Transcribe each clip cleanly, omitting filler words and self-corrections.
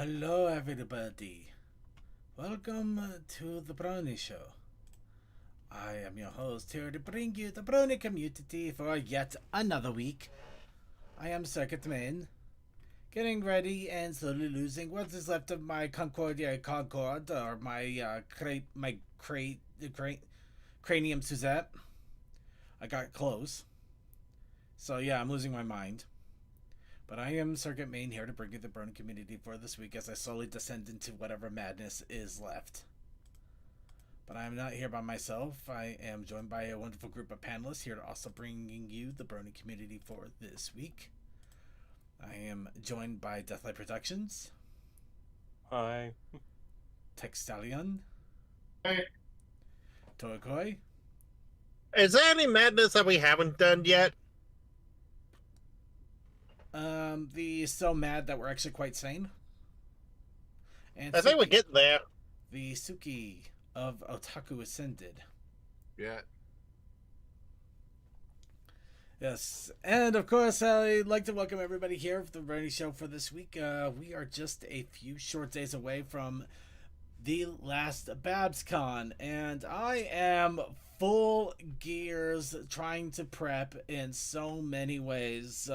Hello, everybody. Welcome to the Brony Show. I am your host here to bring you the Brony community for yet another week. I am Circuit Main, getting ready and slowly losing what is left of my Concord, or my cranium Suzette. I got close. So yeah, I'm losing my mind. But I am Circuit Main here to bring you the Brony community for this week as I slowly descend into whatever madness is left. But I am not here by myself. I am joined by a wonderful group of panelists here to also bringing you the Brony community for this week. I am joined by Deathlight Productions. Hi. Textalion. Hi. Toakoi. Is there any madness that we haven't done yet? The So Mad That We're Actually Quite Sane. And I think we're getting there. The Suki of Otaku Ascended. Yeah. Yes, and of course, I'd like to welcome everybody here for the Brony Show for this week. We are just a few short days away from the last BabsCon, and I am full gears trying to prep in so many ways.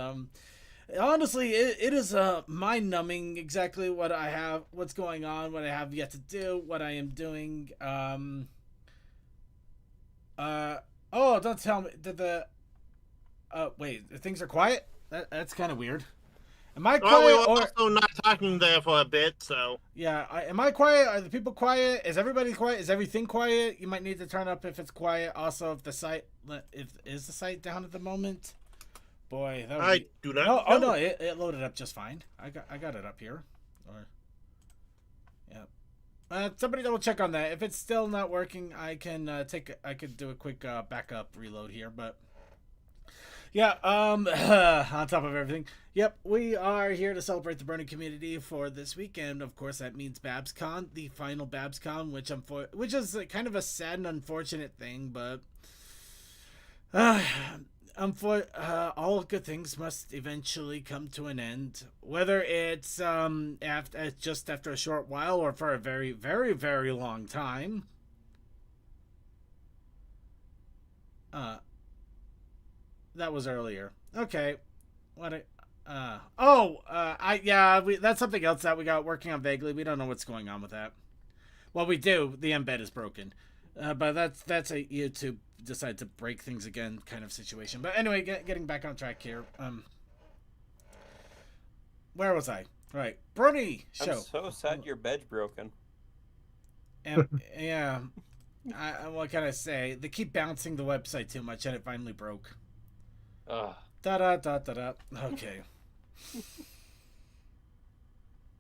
Honestly, it is mind-numbing exactly what's going on, what I have yet to do, what I am doing. Don't tell me that wait, things are quiet? That's kind of weird. Am I quiet? Well, we were also not talking there for a bit, so... Yeah, am I quiet? Are the people quiet? Is everybody quiet? Is everything quiet? You might need to turn up if it's quiet. Also, if the site... Is the site down at the moment? Boy, that would I be... do not No, know. oh no, it loaded up just fine. I got it up here. Or... Yeah. Somebody double check on that. If it's still not working, I could do a quick backup reload here, but... Yeah, on top of everything, yep, we are here to celebrate the Brony community for this weekend. Of course, that means BabsCon, the final BabsCon, which is kind of a sad and unfortunate thing, but all good things must eventually come to an end. Whether it's just after a short while or for a very, very, very long time. That was earlier. Okay. That's something else that we got working on vaguely. We don't know what's going on with that. Well, we do. The embed is broken. But that's a YouTube decide to break things again kind of situation. But anyway, getting back on track here. Where was I? Right. Brony Show. I'm so sad your bed's broken. And, yeah. What can I say? They keep bouncing the website too much and it finally broke. Da-da-da-da-da. Okay.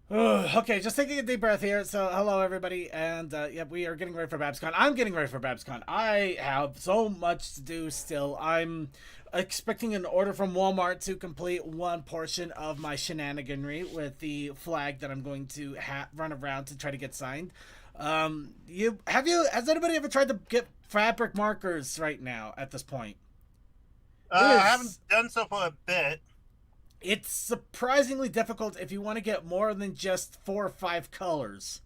Okay, just taking a deep breath here. So, hello, everybody. And, we are getting ready for BabsCon. I'm getting ready for BabsCon. I have so much to do still. I'm expecting an order from Walmart to complete one portion of my shenaniganry with the flag that I'm going to run around to try to get signed. Has anybody ever tried to get fabric markers right now at this point? I haven't done so for a bit. It's surprisingly difficult if you want to get more than just 4 or 5 colors.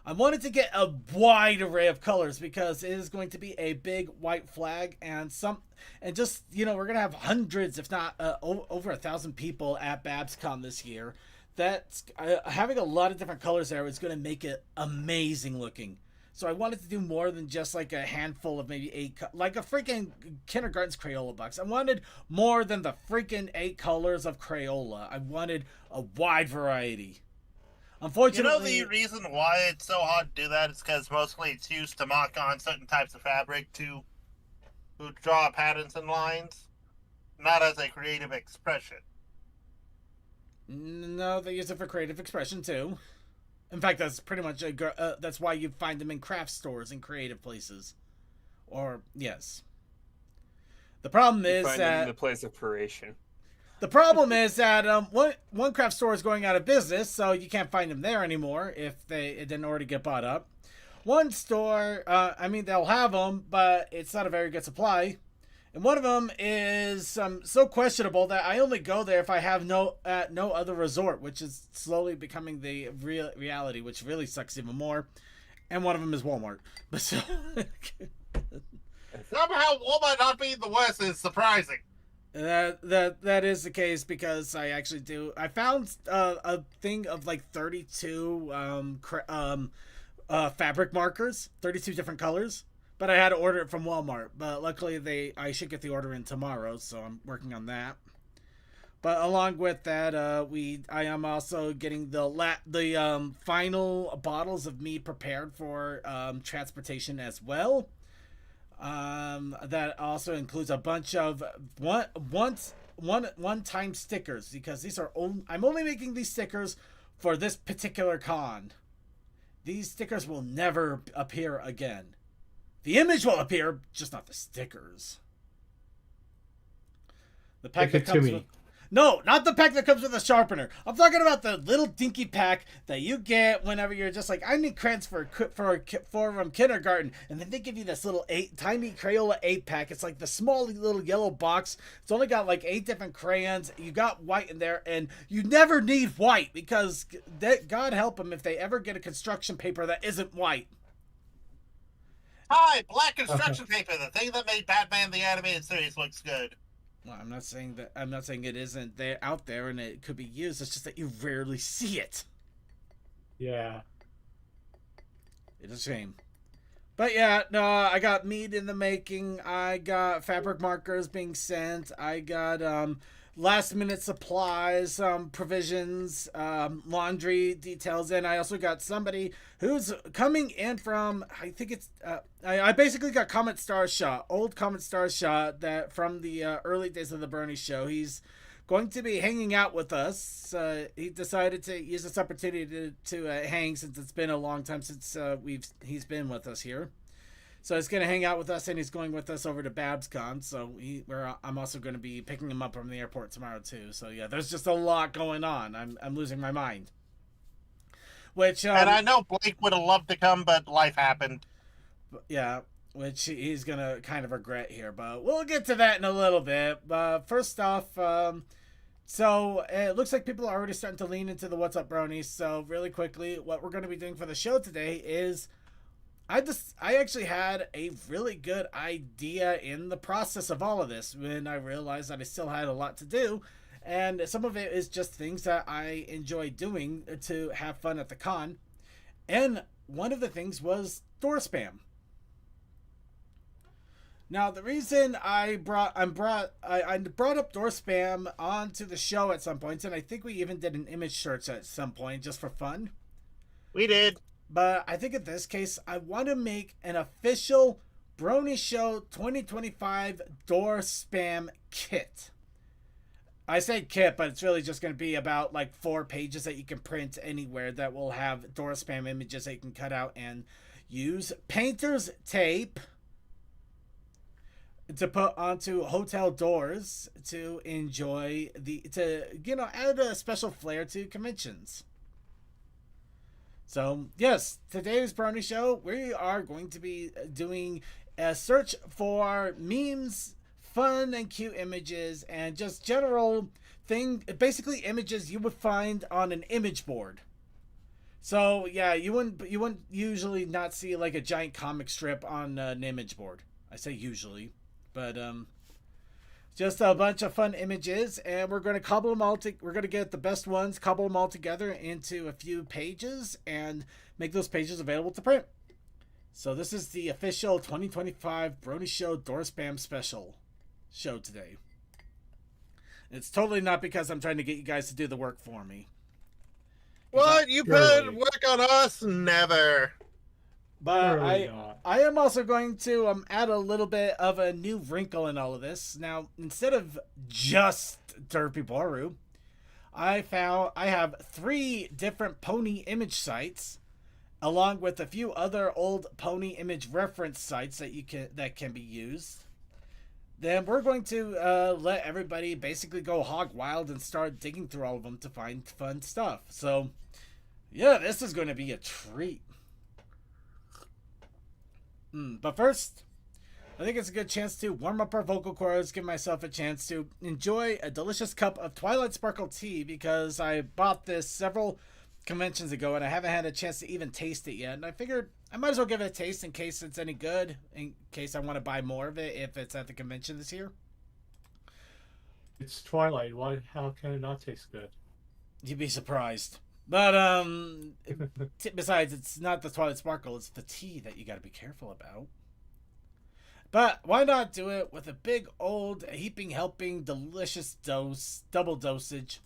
I wanted to get a wide array of colors because it is going to be a big white flag and we're going to have hundreds, if not over 1,000 people at BabsCon this year. That's having a lot of different colors there is going to make it amazing looking. So I wanted to do more than just like a handful of maybe 8, like a freaking kindergarten's Crayola box. I wanted more than the freaking 8 colors of Crayola. I wanted a wide variety. Unfortunately, You know the reason why it's so hard to do that is because mostly it's used to mark on certain types of fabric to draw patterns and lines, not as a creative expression. No, they use it for creative expression too. In fact, that's pretty much that's why you find them in craft stores and creative places. Or yes. The problem is Find them in the place of creation. The problem is that one craft store is going out of business, so you can't find them there anymore if it didn't already get bought up. One store, they'll have them, but it's not a very good supply. And one of them is so questionable that I only go there if I have no other resort, which is slowly becoming the reality, which really sucks even more. And one of them is Walmart. But so Somehow, Walmart not being the worst is surprising. that is the case because I actually do. I found a thing of like 32 fabric markers, 32 different colors. But I had to order it from Walmart. But luckily, I should get the order in tomorrow, so I'm working on that. But along with that, I am also getting the final bottles of me prepared for transportation as well. That also includes a bunch of one time stickers because I'm only making these stickers for this particular con. These stickers will never appear again. The image will appear, just not the stickers. The pack that comes with... No, not the pack that comes with a sharpener. I'm talking about the little dinky pack that you get whenever you're just like, I need crayons for kindergarten. And then they give you this little tiny Crayola 8-pack. It's like the small little yellow box. It's only got like 8 different crayons. You got white in there, and you never need white because God help them if they ever get a construction paper that isn't white. Hi, black construction paper, the thing that made Batman the animated series looks good. Well, I'm not saying it isn't there out there and it could be used. It's just that you rarely see it. Yeah. It's a shame. But yeah, no, I got meat in the making. I got fabric markers being sent. I got last minute supplies, provisions, laundry details, and I also got somebody who's coming in from, I think it's I basically got old Comet Star Shot that from the early days of the Brony show. He's going to be hanging out with us. He decided to use this opportunity to hang since it's been a long time since he's been with us here. So he's going to hang out with us, and he's going with us over to BabsCon. So I'm also going to be picking him up from the airport tomorrow too. So yeah, there's just a lot going on. I'm losing my mind. And I know Blake would have loved to come, but life happened. Yeah, which he's going to kind of regret here. But we'll get to that in a little bit. But first off, so it looks like people are already starting to lean into the What's Up Brony. So really quickly, what we're going to be doing for the show today is I actually had a really good idea in the process of all of this when I realized that I still had a lot to do. And some of it is just things that I enjoy doing to have fun at the con. And one of the things was door spam. Now, the reason I brought up door spam onto the show at some points, and I think we even did an image search at some point just for fun. We did. But I think in this case, I want to make an official Brony Show 2025 door spam kit. I say kit, but it's really just going to be about like 4 pages that you can print anywhere that will have door spam images that you can cut out and use painter's tape to put onto hotel doors to enjoy add a special flair to conventions. So, yes, today's Brony Show, we are going to be doing a search for memes, fun and cute images, and just general basically images you would find on an image board. So, yeah, you wouldn't usually not see like a giant comic strip on an image board. I say usually, but just a bunch of fun images, and we're going to cobble them all. We're going to get the best ones, cobble them all together into a few pages, and make those pages available to print. So this is the official 2025 Brony Show Door Spam Special show today. It's totally not because I'm trying to get you guys to do the work for me. What? You put work on us? Never. But I am also going to add a little bit of a new wrinkle in all of this. Now, instead of just Derpy Boru, I have 3 different pony image sites, along with a few other old pony image reference sites that can be used. Then we're going to let everybody basically go hog wild and start digging through all of them to find fun stuff. So, yeah, this is going to be a treat. But first, I think it's a good chance to warm up our vocal cords, give myself a chance to enjoy a delicious cup of Twilight Sparkle tea, because I bought this several conventions ago and I haven't had a chance to even taste it yet. And I figured I might as well give it a taste in case it's any good, in case I want to buy more of it if it's at the convention this year. It's Twilight. Why? How can it not taste good? You'd be surprised. But besides, it's not the Twilight Sparkle, it's the tea that you got to be careful about. But why not do it with a big old heaping helping delicious dose, double dosage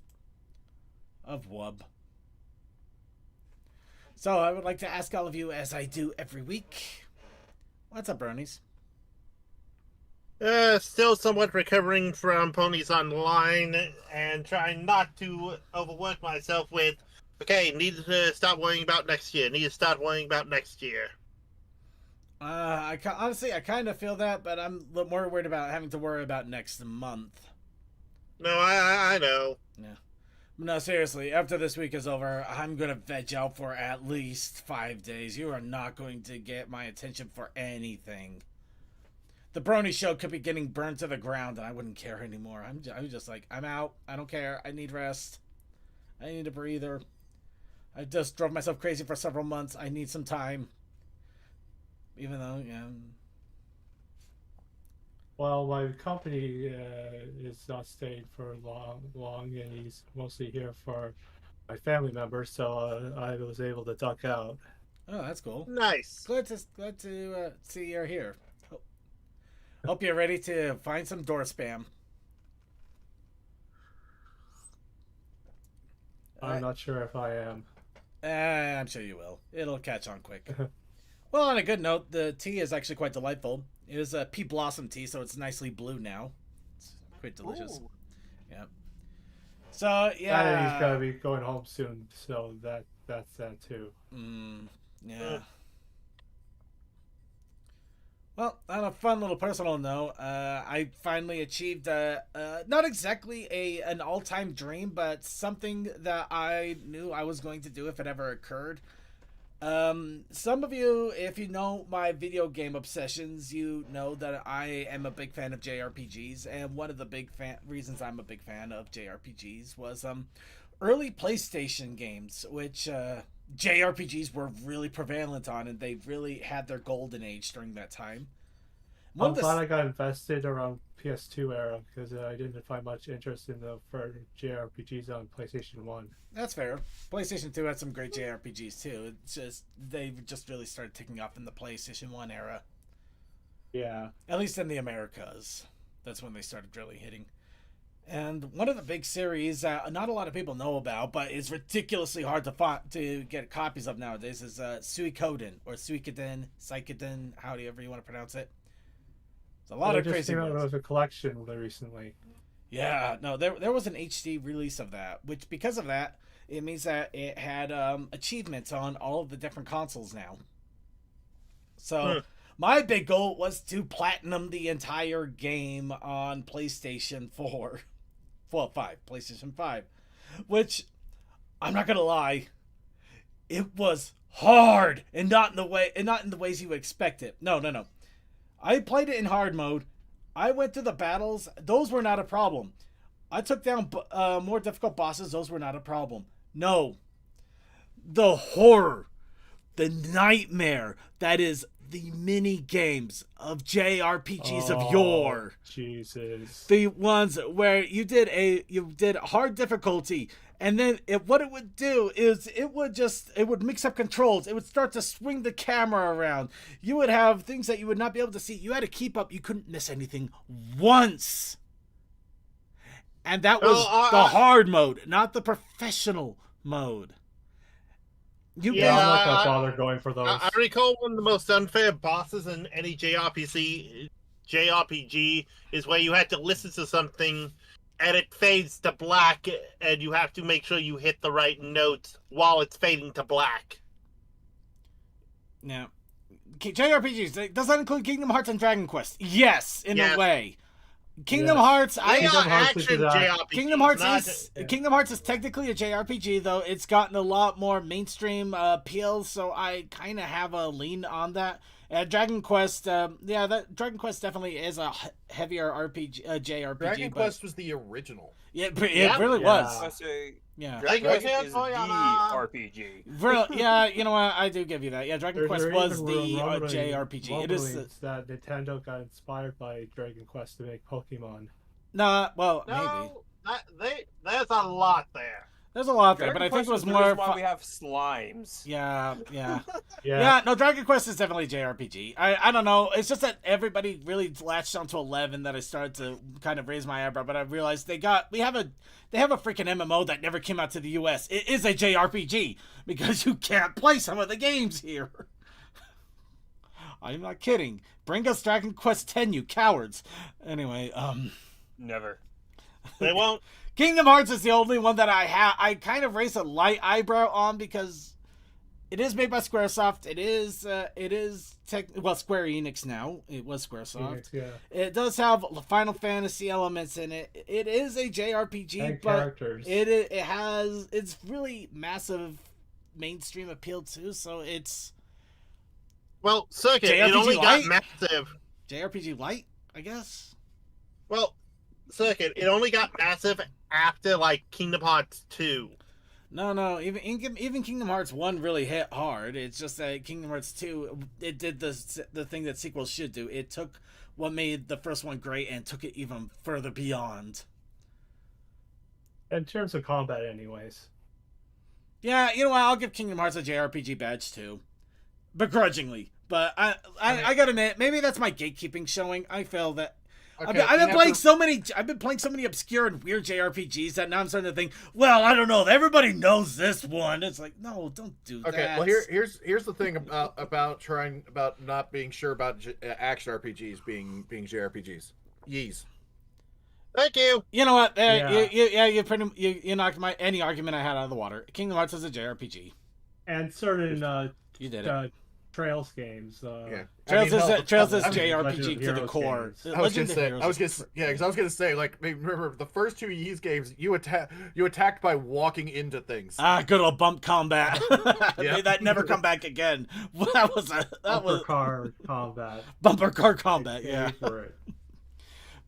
of wub. So I would like to ask all of you, as I do every week, what's up, Bronies? Still somewhat recovering from Ponies Online and trying not to overwork myself with, okay, need to stop worrying about next year, need to start worrying about next year. Honestly, I kind of feel that, but I'm more worried about having to worry about next month. No, I know. Yeah. No, seriously, after this week is over, I'm going to veg out for at least 5 days. You are not going to get my attention for anything. The Brony show could be getting burned to the ground, and I wouldn't care anymore. I'm just like, I'm out. I don't care. I need rest. I need a breather. I just drove myself crazy for several months. I need some time. Even though, yeah. Well, my company is not staying for long, and he's mostly here for my family members, so I was able to duck out. Oh, that's cool. Nice. Glad to see you're here. Hope you're ready to find some door spam. I'm not sure if I am. I'm sure you will. It'll catch on quick. Well, on a good note, the tea is actually quite delightful. It was a pea blossom tea, so it's nicely blue now. It's quite delicious. Ooh. Yeah. So, yeah. And he's got to be going home soon, so that's that too. Yeah. Well, on a fun little personal note, I finally achieved not exactly an all-time dream, but something that I knew I was going to do if it ever occurred. Some of you, if you know my video game obsessions, you know that I am a big fan of JRPGs, and one of the big reasons I'm a big fan of JRPGs was early PlayStation games, which JRPGs were really prevalent on, and they really had their golden age during that time. I'm glad I got invested around PS2 era, because I didn't find much interest in for JRPGs on PlayStation 1. That's fair. PlayStation 2 had some great JRPGs too. It's just they just really started taking off in the PlayStation 1 era. Yeah. At least in the Americas. That's when they started really hitting. And one of the big series that not a lot of people know about, but is ridiculously hard to get copies of nowadays, is Suikoden, or Suikoden, however you want to pronounce it. There's a lot of crazy ones. There was a collection recently. Yeah, no, there was an HD release of that, which because of that, it means that it had achievements on all of the different consoles now. So my big goal was to platinum the entire game on PlayStation 4. Well, 5. PlayStation 5. Which, I'm not going to lie, it was hard, and not in the ways you would expect it. No. I played it in hard mode. I went through the battles. Those were not a problem. I took down more difficult bosses. Those were not a problem. No. The horror, the nightmare that is the mini games of JRPGs of yore. Jesus. The ones where you did hard difficulty, and then what it would do is it would mix up controls. It would start to swing the camera around. You would have things that you would not be able to see. You had to keep up. You couldn't miss anything once. And that was the hard mode, not the professional mode. I'm not gonna bother going for those. I recall one of the most unfair bosses in any JRPG is where you had to listen to something and it fades to black, and you have to make sure you hit the right notes while it's fading to black. Now, JRPGs, does that include Kingdom Hearts and Dragon Quest? Yes, in a way. Kingdom Hearts, Kingdom Hearts is technically a JRPG, though it's gotten a lot more mainstream appeal, so I kind of have a lean on that. Dragon Quest, that Dragon Quest definitely is a heavier RPG, JRPG. Dragon but Quest was the original. it Yeah. really Yeah. was. I say Yeah. Dragon Dragon Quest is the Quest, RPG. Yeah, you know what? I do give you that. Yeah, Dragon Quest There was even the rumbling- JRPG. It is rumblings that Nintendo got inspired by Dragon Quest to make Pokemon. well, maybe. No, there's a lot there. There's a lot there, Dragon but I think Quest it was the more. reason why we have slimes. Yeah. Yeah. No, Dragon Quest is definitely JRPG. I don't know. It's just that everybody really latched onto 11 that I started to kind of raise my eyebrow, but I realized they have a freaking MMO that never came out to the US. It is a JRPG because you can't play some of the games here. I'm not kidding. Bring us Dragon Quest X, you cowards. Anyway, Never. They won't. Kingdom Hearts is the only one that I kind of raise a light eyebrow on because it is made by Squaresoft. It is Square Enix now. It was Squaresoft. Phoenix, yeah. It does have Final Fantasy elements in it. It is a JRPG, And but characters. it's really massive mainstream appeal too. So it's Well, Circuit, it JRPG only Lite? got massive. JRPG light, I guess. Well, Circuit, it only got massive after like Kingdom Hearts 2. No. Even Kingdom Hearts 1 really hit hard. It's just that Kingdom Hearts 2, it did the thing that sequels should do. It took what made the first one great and took it even further beyond. In terms of combat, anyways. Yeah, you know what? I'll give Kingdom Hearts a JRPG badge too, begrudgingly. But I gotta admit, maybe that's my gatekeeping showing. I feel that. Okay, I've been playing so many obscure and weird JRPGs that now I'm starting to think, well, I don't know, everybody knows this one. It's like, no, don't do that. Okay, well here's the thing about not being sure about action RPGs being JRPGs. Yeez. Thank you. You know what? Yeah. You knocked any argument I had out of the water. Kingdom Hearts is a JRPG. And certain You did it. Trails games. Yeah. Trails is Legend JRPG of to the Heroes core. games. I was Legend gonna of say, Heroes I was gonna say, like, remember the first two Yeez games, you attacked by walking into things. good old bump combat. Yeah. May that never come back again. That was car combat. bumper car combat. Yeah. Pay for it.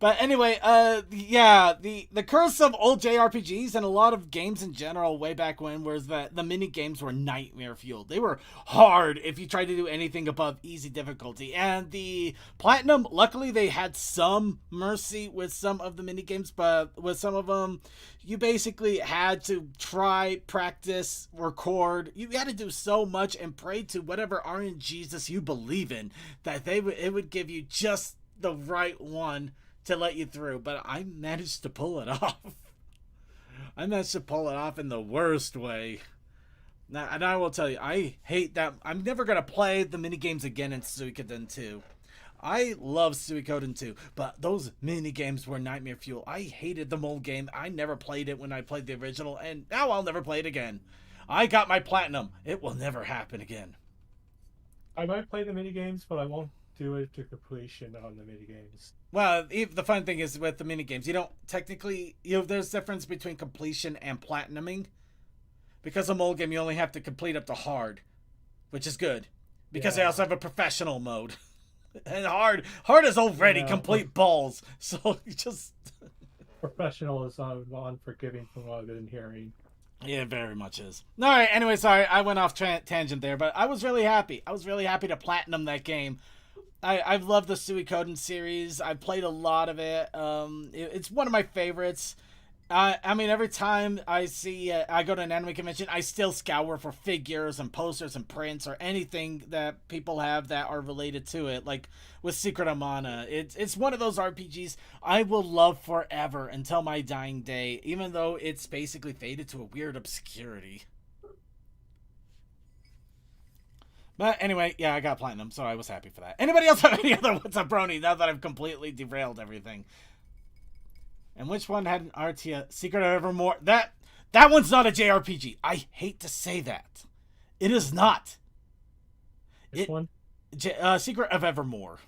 But anyway, the curse of old JRPGs and a lot of games in general way back when was that the mini games were nightmare fueled. They were hard if you tried to do anything above easy difficulty. And the Platinum, luckily they had some mercy with some of the mini games, but with some of them, you basically had to try, practice, record. You had to do so much and pray to whatever RNGesus you believe in that it would give you just the right one to let you through, but I managed to pull it off. I managed to pull it off in the worst way. Now, and I will tell you, I hate that. I'm never going to play the minigames again in Suikoden 2. I love Suikoden 2, but those minigames were nightmare fuel. I hated the old game. I never played it when I played the original, and now I'll never play it again. I got my platinum. It will never happen again. I might play the minigames, but I won't do it to completion on the minigames. Well, the fun thing is with the minigames, you don't technically, there's difference between completion and platinuming. Because of mole game, you only have to complete up to hard, which is good. Because they Yeah. also have a professional mode. And hard is already complete balls. So you just... Professional is unforgiving from what I've been hearing. Yeah, it very much is. All right, anyway, sorry, I went off tangent there, but I was really happy. I was really happy to platinum that game. I've loved the Suikoden series. I've played a lot of it. It's one of my favorites. I mean, every time I go to an anime convention, I still scour for figures and posters and prints or anything that people have that are related to it. Like with Secret of Mana, it's one of those RPGs I will love forever until my dying day, even though it's basically faded to a weird obscurity. But anyway, yeah, I got platinum, so I was happy for that. Anybody else have any other What's Up Brony now that I've completely derailed everything? And which one had an RTS? Secret of Evermore? That one's not a JRPG. I hate to say that. It is not. Which one? Secret of Evermore.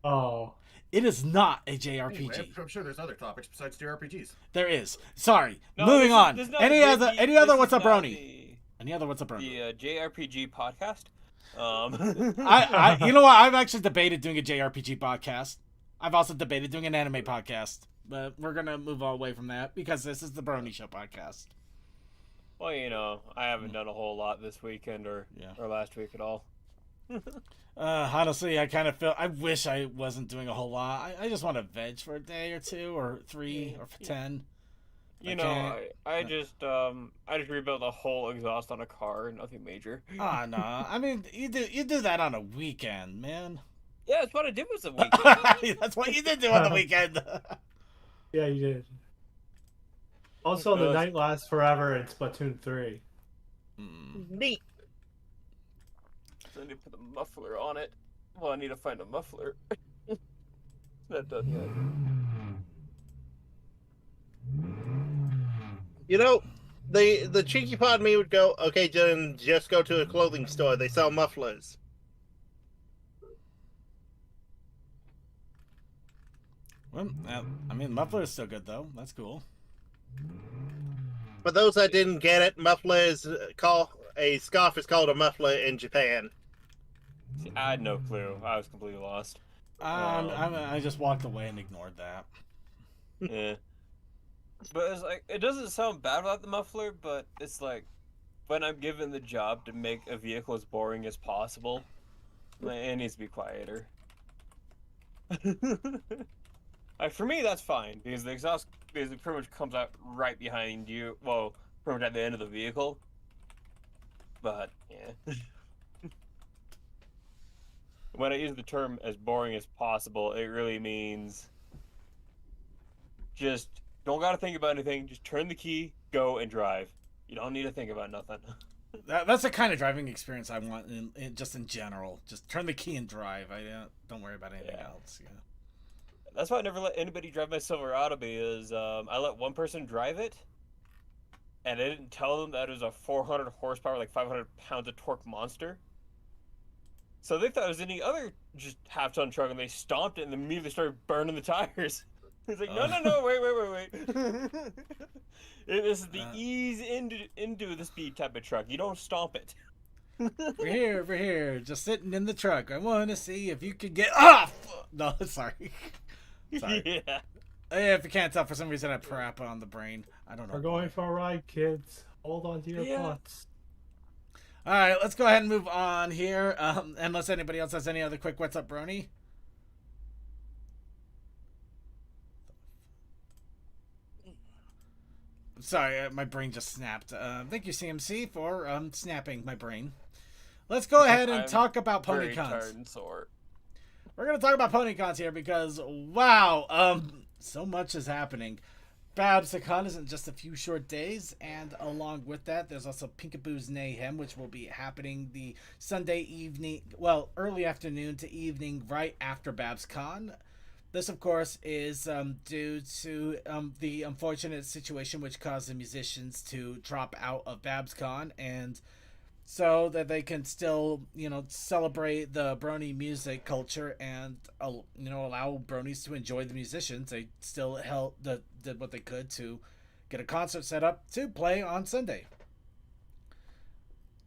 Oh. It is not a Anyway, JRPG. I'm sure there's other topics besides JRPGs. There is. Sorry. No, Moving on. this is not Any a other JRPG, What's Up this is not Brony? Any other What's Up Brony? The JRPG podcast. You know what? I've actually debated doing a JRPG podcast. I've also debated doing an anime podcast, but we're gonna move away from that because this is the Brony Show podcast. Well, you know, I haven't done a whole lot this weekend or last week at all. Honestly, I kind of feel. I wish I wasn't doing a whole lot. I just want to veg for a day or two, or 3, or for 10. I just rebuilt a whole exhaust on a car. Nothing major. Ah, no. I mean, you do that on a weekend, man. Yeah, that's what I did was the weekend. That's what you did do on the weekend. Yeah, you did. Also, the night lasts forever in Splatoon 3. Neat. So I need to put the muffler on it. Well, I need to find a muffler. That does that. You know, the cheeky part of me would go, okay, then just go to a clothing store. They sell mufflers. Well, I mean, muffler is still good though. That's cool. For those that didn't get it, a scarf is called a muffler in Japan. See, I had no clue. I was completely lost. I just walked away and ignored that. Yeah. But it's like, it doesn't sound bad without the muffler, but it's like, when I'm given the job to make a vehicle as boring as possible, it needs to be quieter. Like, for me, that's fine, because the exhaust basically pretty much comes out right behind you, well, pretty much at the end of the vehicle. But, yeah. When I use the term as boring as possible, it really means just don't gotta think about anything. Just turn the key, go, and drive. You don't need to think about nothing. That's the kind of driving experience I want, just in general. Just turn the key and drive. I don't worry about anything else. Yeah. That's why I never let anybody drive my Silverado, because I let one person drive it, and I didn't tell them that it was a 400 horsepower, like 500 pounds of torque monster. So they thought it was any other just half-ton truck, and they stomped it and immediately started burning the tires. It's like, no, wait. This is the ease into the speed type of truck. You don't stomp it. We're here, just sitting in the truck. I want to see if you could get off. No, sorry. Sorry. Yeah. If you can't tell, for some reason I prap on the brain. I don't know. We're going for a ride, kids. Hold on to your butts. All right, let's go ahead and move on here. Unless anybody else has any other quick what's up, Brony. Sorry, my brain just snapped. Thank you, CMC, for snapping my brain. Let's go ahead and talk about PonyCons. We're going to talk about PonyCons here because, wow, so much is happening. BabsCon is in just a few short days, and along with that, there's also Pinkaboo's Mayhem, which will be happening the Sunday evening, well, early afternoon to evening right after BabsCon. This, of course, is due to the unfortunate situation which caused the musicians to drop out of BabsCon, and so that they can still, celebrate the Brony music culture and, allow Bronies to enjoy the musicians. They still did what they could to get a concert set up to play on Sunday.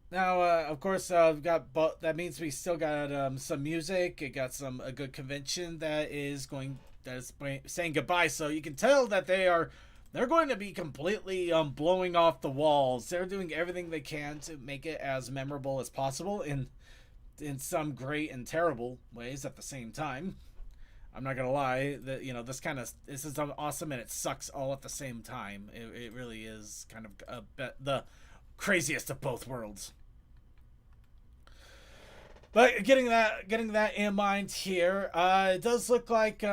Now, of course, that means we still got some music. It got a good convention that is saying goodbye. So you can tell that they're going to be completely blowing off the walls. They're doing everything they can to make it as memorable as possible in some great and terrible ways at the same time. I'm not gonna lie, that this is awesome and it sucks all at the same time. It really is kind of the craziest of both worlds. But getting that in mind here, it does look like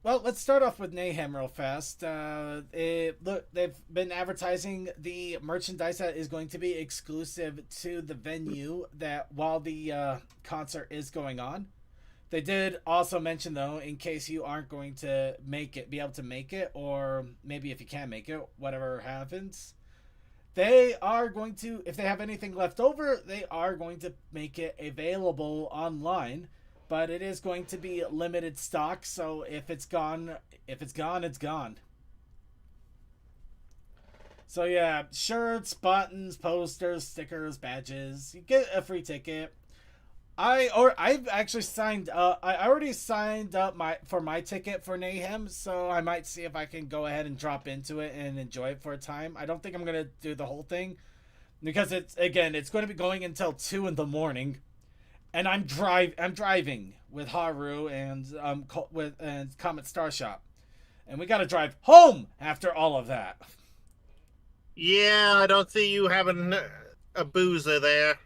well, let's start off with Mayhem real fast. They've been advertising the merchandise that is going to be exclusive to the venue that while the concert is going on. They did also mention, though, in case you aren't going to be able to make it, or maybe if you can't make it, whatever happens, they are going to, if they have anything left over, they are going to make it available online. But it is going to be limited stock, so if it's gone, it's gone. So yeah, shirts, buttons, posters, stickers, badges. You get a free ticket. I've actually signed. I already signed up my ticket for Mayhem, so I might see if I can go ahead and drop into it and enjoy it for a time. I don't think I'm gonna do the whole thing because it's going to be going until 2 in the morning, and I'm driving with Haru and with and Comet Starshop, and we got to drive home after all of that. Yeah, I don't see you having a boozer there.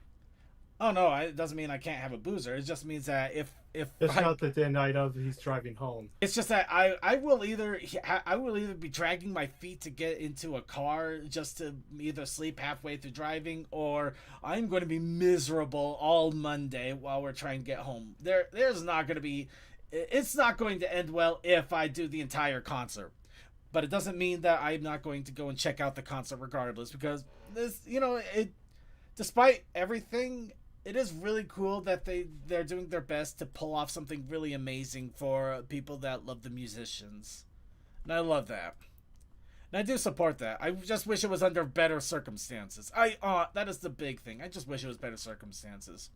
Oh no, it doesn't mean I can't have a boozer. It just means that if It's not the day night of he's driving home. it's just that I will either be dragging my feet to get into a car just to either sleep halfway through driving, or I'm going to be miserable all Monday while we're trying to get home. There's not going to be, it's not going to end well if I do the entire concert. But it doesn't mean that I'm not going to go and check out the concert regardless, because this, despite everything, it is really cool that they're doing their best to pull off something really amazing for people that love the musicians. And I love that. And I do support that. I just wish it was under better circumstances. That is the big thing. I just wish it was better circumstances.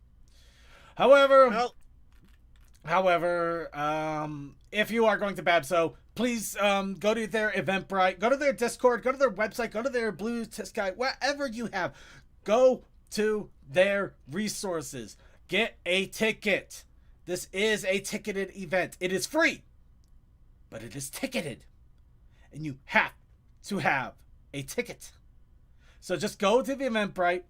However, Well, if you are going to Babso, please go to their Eventbrite, go to their Discord, go to their website, go to their Blue Sky, whatever you have. Go to their resources. Get a ticket. This is a ticketed event. It is free, but it is ticketed. And you have to have a ticket. So just go to the Eventbrite,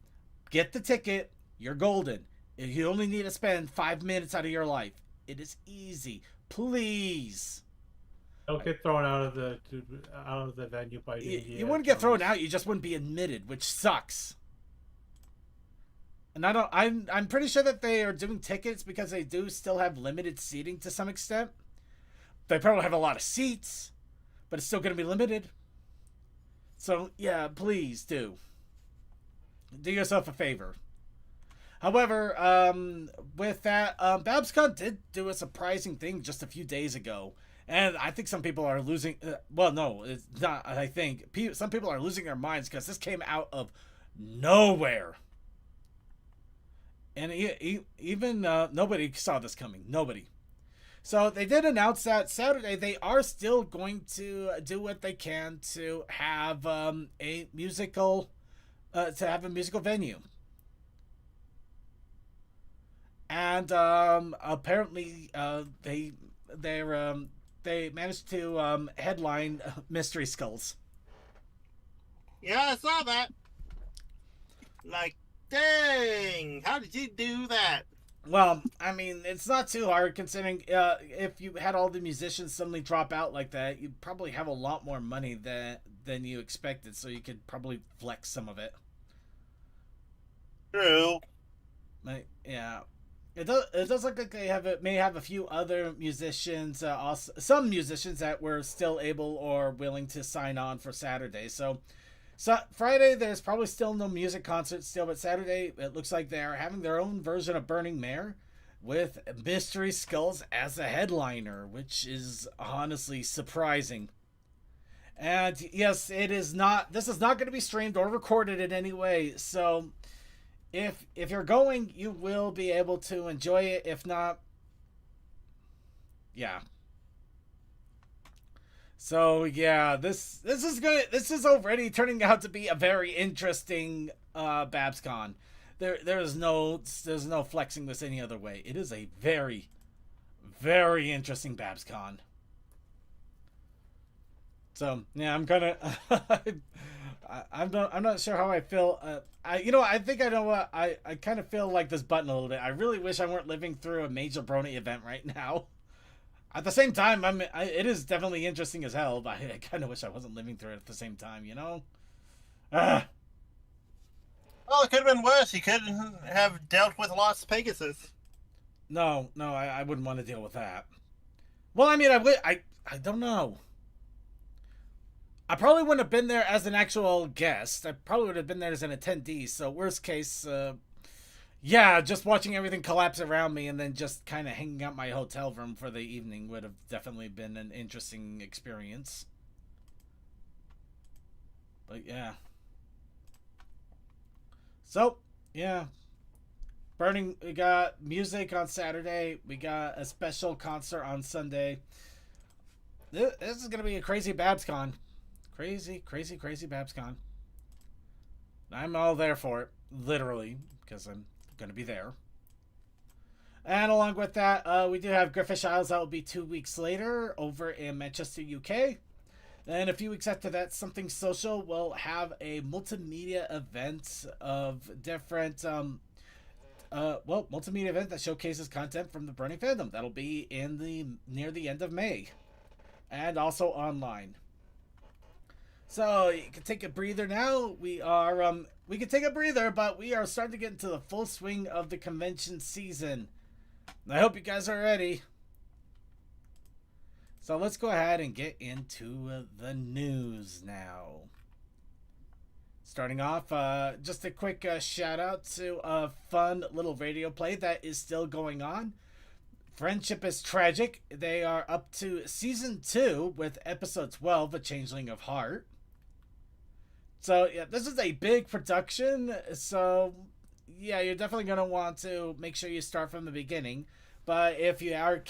get the ticket, you're golden. You only need to spend 5 minutes out of your life. It is easy. Please. Don't get thrown out of the venue by the You wouldn't get thrown out, you just wouldn't be admitted, which sucks. And I'm pretty sure that they are doing tickets because they do still have limited seating to some extent. They probably have a lot of seats, but it's still going to be limited. So, yeah, please do. Do yourself a favor. However, with that, BabsCon did do a surprising thing just a few days ago. And I think some people are losing... well, no, it's not, I think. Some people are losing their minds because this came out of nowhere. And even nobody saw this coming. Nobody. So they did announce that Saturday they are still going to do what they can to have a musical venue. And apparently they managed to headline Mystery Skulls. yeah, I saw that. Like, dang, how did you do that? Well, I mean, it's not too hard considering if you had all the musicians suddenly drop out like that, you'd probably have a lot more money than you expected, so you could probably flex some of it. True. Yeah. It does look like they may have a few other musicians, also some musicians that were still able or willing to sign on for Saturday. So Friday there's probably still no music concert still, but Saturday it looks like they're having their own version of Burning Mare with Mystery Skulls as a headliner, which is honestly surprising. And yes, this is not going to be streamed or recorded in any way, so if you're going, you will be able to enjoy it. If not, yeah. So yeah, this is already turning out to be a very interesting BabsCon. There's no flexing this any other way. It is a very, very interesting BabsCon. So yeah, I'm kind of I'm not sure how I feel. I think I know what I kind of feel like this button a little bit. I really wish I weren't living through a major Brony event right now. At the same time, it is definitely interesting as hell, but I kind of wish I wasn't living through it at the same time, you know? Well, it could have been worse. You could have dealt with Las Pegasus. No, I wouldn't want to deal with that. Well, I mean, I don't know. I probably wouldn't have been there as an actual guest. I probably would have been there as an attendee. So worst case, yeah, just watching everything collapse around me and then just kind of hanging out my hotel room for the evening would have definitely been an interesting experience. But yeah. So, yeah. We got music on Saturday. We got a special concert on Sunday. This is gonna be a crazy BabsCon. Crazy BabsCon. I'm all there for it, literally, because I'm gonna be there. And along with that, we do have Griffish Isles. That will be 2 weeks later over in Manchester, UK. Then a few weeks after that, Something Social will have a multimedia event of different, multimedia event that showcases content from the Brony fandom. That'll be near the end of May, and also online. So you can take a breather now. We can take a breather, but we are starting to get into the full swing of the convention season. I hope you guys are ready. So let's go ahead and get into the news now. Starting off, just a quick shout out to a fun little radio play that is still going on. Friendship is Tragic. They are up to season 2 with episode 12, A Changeling of Heart. So yeah, this is a big production. So yeah, you're definitely gonna want to make sure you start from the beginning. But if you are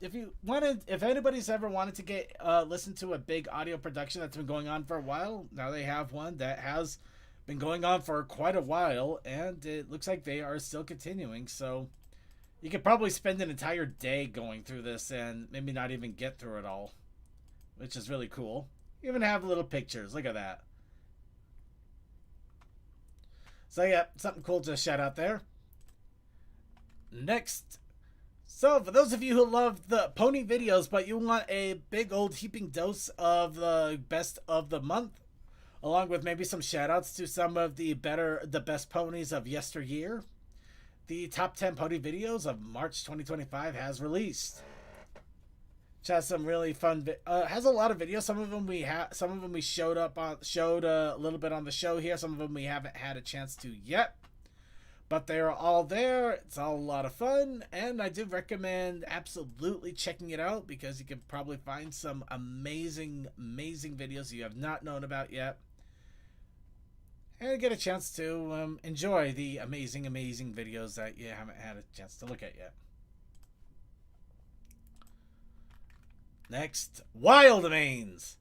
if anybody's ever wanted to get listen to a big audio production that's been going on for a while, now they have one that has been going on for quite a while, and it looks like they are still continuing. So you could probably spend an entire day going through this and maybe not even get through it all, which is really cool. You even have little pictures. Look at that. So yeah, something cool to shout out there. Next. So for those of you who love the pony videos, but you want a big old heaping dose of the best of the month, along with maybe some shout outs to some of the best ponies of yesteryear, the top 10 pony videos of March 2025 has released. Which has some really fun, has a lot of videos. Some of them we showed a little bit on the show here. Some of them we haven't had a chance to yet. But they're all there. It's all a lot of fun. And I do recommend absolutely checking it out, because you can probably find some amazing videos you have not known about yet. And get a chance to enjoy the amazing videos that you haven't had a chance to look at yet. Next, Wild Mains.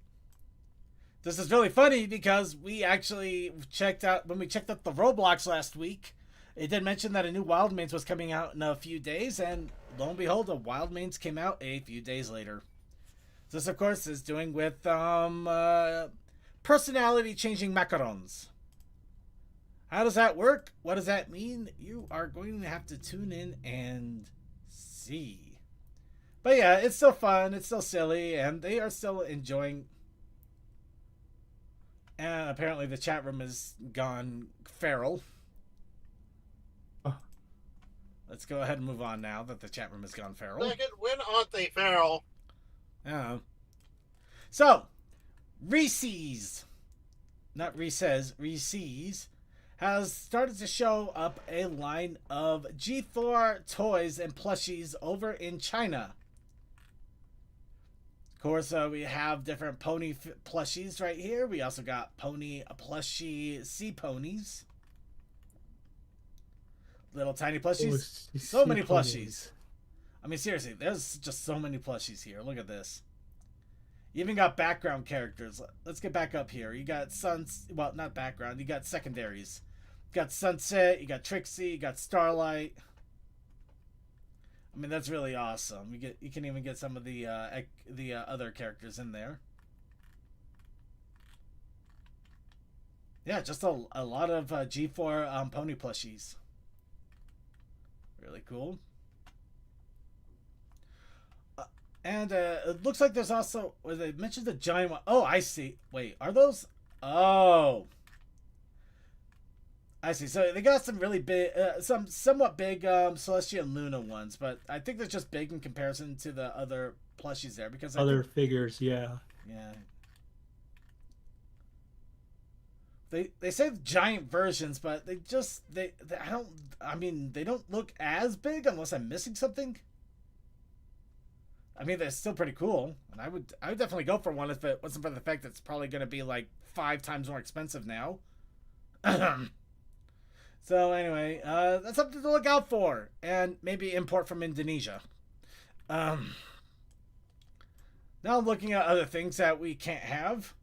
This is really funny because we actually checked out the Roblox last week. It did mention that a new Wild Mains was coming out in a few days, and lo and behold, a Wild Mains came out a few days later. This, of course, is doing with personality changing macarons. How does that work? What does that mean? You are going to have to tune in and see. But yeah, it's still fun, it's still silly, and they are still enjoying. And apparently the chat room has gone feral. Let's go ahead and move on now that the chat room has gone feral. Second, when aren't they feral? So, Reese's, not Reese's, Reese's, has started to show up a line of G4 toys and plushies over in China. Of course, we have different pony plushies right here. We also got pony plushie sea ponies. Little tiny plushies. So many plushies. I mean, seriously, there's just so many plushies here. Look at this. You even got background characters. Let's get back up here. You got well, not background. You got secondaries. You got Sunset. You got Trixie. You got Starlight. I mean, that's really awesome. You can even get some of the other characters in there. Yeah, just a lot of G4 pony plushies. Really cool. And it looks like there's also, they mentioned the giant one. Oh, I see. Wait, are those? Oh, I see. So they got some really big, some somewhat big Celestia and Luna ones, but I think they're just big in comparison to the other plushies there, because other figures, yeah. Yeah. They say giant versions, but they don't look as big unless I'm missing something. I mean, they're still pretty cool, and I would definitely go for one if it wasn't for the fact that it's probably going to be like 5 times more expensive now. So So anyway, that's something to look out for, and maybe import from Indonesia. Now I'm looking at other things that we can't have.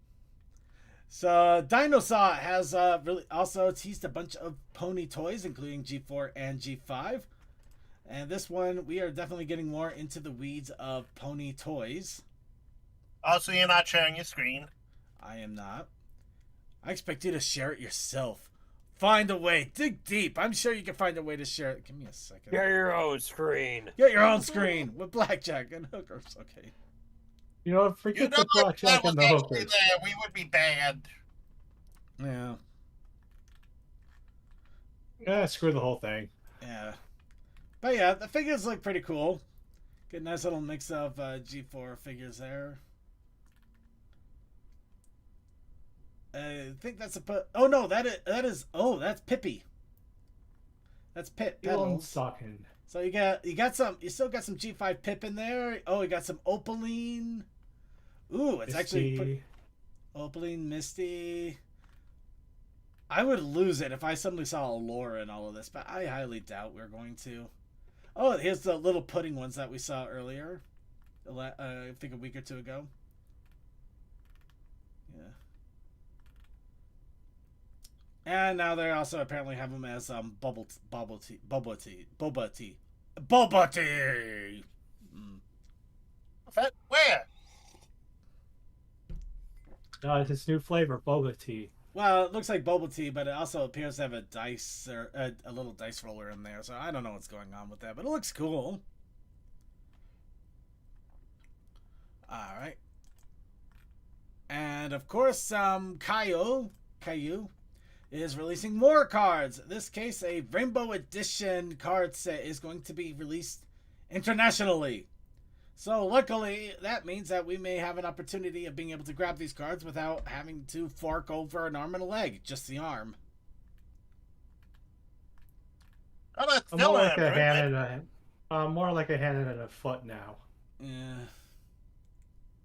So Dinosaur has really also teased a bunch of pony toys, including G4 and G5. And this one, we are definitely getting more into the weeds of pony toys. Also, you're not sharing your screen. I am not. I expect you to share it yourself. Find a way. Dig deep. I'm sure you can find a way to share it. Give me a second. Get your own screen. Get your own screen with blackjack and hookers. Okay. You know, forget the if blackjack that was and the actually hookers. there, we would be banned. Yeah. Yeah, screw the whole thing. Yeah. But yeah, the figures look pretty cool. Get a nice little mix of G4 figures there. I think that's a oh no, that is oh, that's Pippi. That's Pip Elon Petals. Stocking. So you still got some G5 Pip in there. Oh, you got some Opaline. Ooh, it's actually Opaline, Misty. I would lose it if I suddenly saw Allura in all of this, but I highly doubt we're going to. Oh, here's the little pudding ones that we saw earlier. I think a week or two ago. Yeah. And now they also apparently have them as boba tea. Where? It's this new flavor, boba tea. Well, it looks like boba tea, but it also appears to have a dice or a little dice roller in there. So I don't know what's going on with that, but it looks cool. All right. And of course, Caillou is releasing more cards. In this case, a Rainbow Edition card set is going to be released internationally. So luckily, that means that we may have an opportunity of being able to grab these cards without having to fork over an arm and a leg, just the arm. Oh, that's I'm still more like an a hand improvement. and more like a hand and a foot now. Yeah.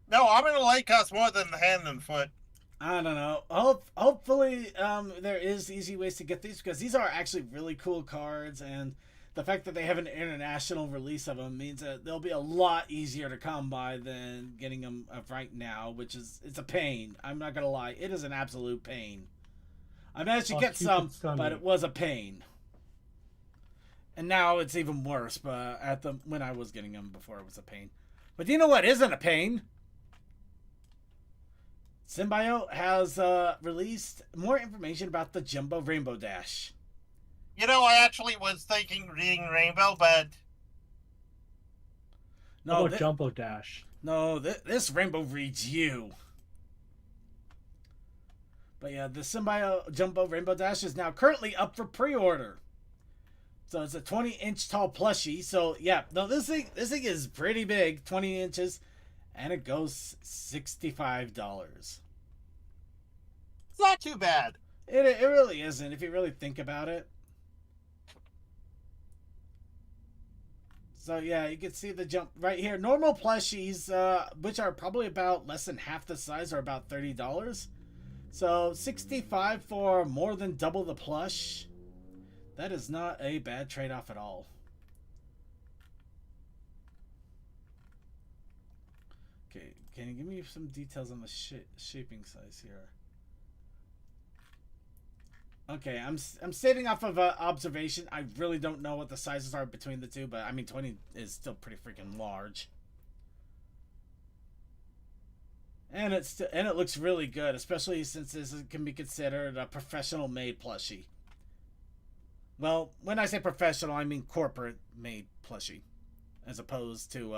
No, arm and a leg costs more than the hand and foot. I don't know. Hopefully, there is easy ways to get these because these are actually really cool cards, and the fact that they have an international release of them means that they'll be a lot easier to come by than getting them right now, it's a pain. I'm not gonna lie, it is an absolute pain. I managed to get some, but it was a pain. And now it's even worse. But when I was getting them before, it was a pain. But you know what isn't a pain? Symbiote has released more information about the Jumbo Rainbow Dash. You know, I actually was thinking reading Rainbow, but No, Jumbo Dash. No, this Rainbow reads you. But yeah, the Symbiote Jumbo Rainbow Dash is now currently up for pre-order. So it's a 20-inch tall plushie. So yeah, no, this thing is pretty big, 20 inches, and it goes $65. it's not too bad. It really isn't if you really think about it. So yeah, you can see the jump right here. Normal plushies, which are probably about less than half the size, are about $30. So $65 for more than double the plush. That is not a bad trade-off at all. Okay, can you give me some details on the shaping size here? Okay, I'm stating off of observation. I really don't know what the sizes are between the two, but I mean 20 is still pretty freaking large. And it looks really good, especially since this can be considered a professional made plushie. Well, when I say professional, I mean corporate made plushie, as opposed to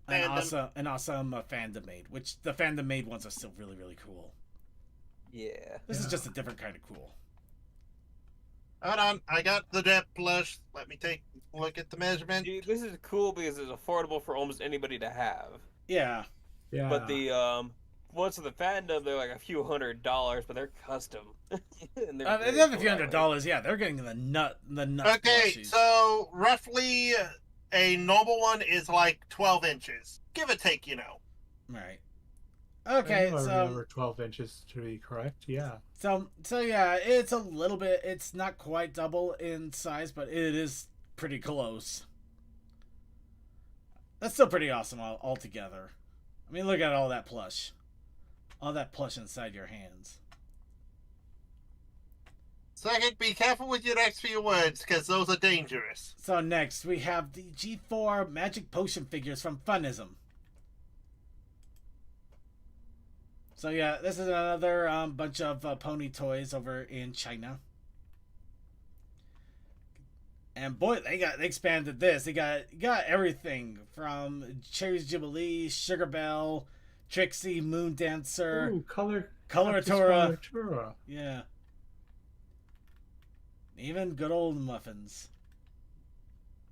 an awesome fandom made, which the fandom made ones are still really, really cool. Yeah. This is just a different kind of cool. Hold on, I got the depth plush. Let me take a look at the measurement. Dude, this is cool because it's affordable for almost anybody to have. Yeah. Yeah. But the ones of the fandom, they're like a few $100s, but they're custom. And They have a few $100s. Yeah, they're getting the nuts. Okay, plushies. so roughly a normal one is like 12 inches. Give or take, you know. Right. Okay, I so remember 12 inches to be correct. Yeah. so yeah, it's a little bit. It's not quite double in size, but it is pretty close. That's still pretty awesome altogether. I mean, look at all that plush inside your hands. Second, be careful with your next few words, because those are dangerous. So next we have the G4 Magic Potion figures from Funism. So yeah, this is another bunch of pony toys over in China. And boy, they expanded this. They got everything from Cherry's Jubilee, Sugar Belle, Trixie, Moon Dancer, Ooh, Coloratura. Coloratura. Yeah. Even good old Muffins.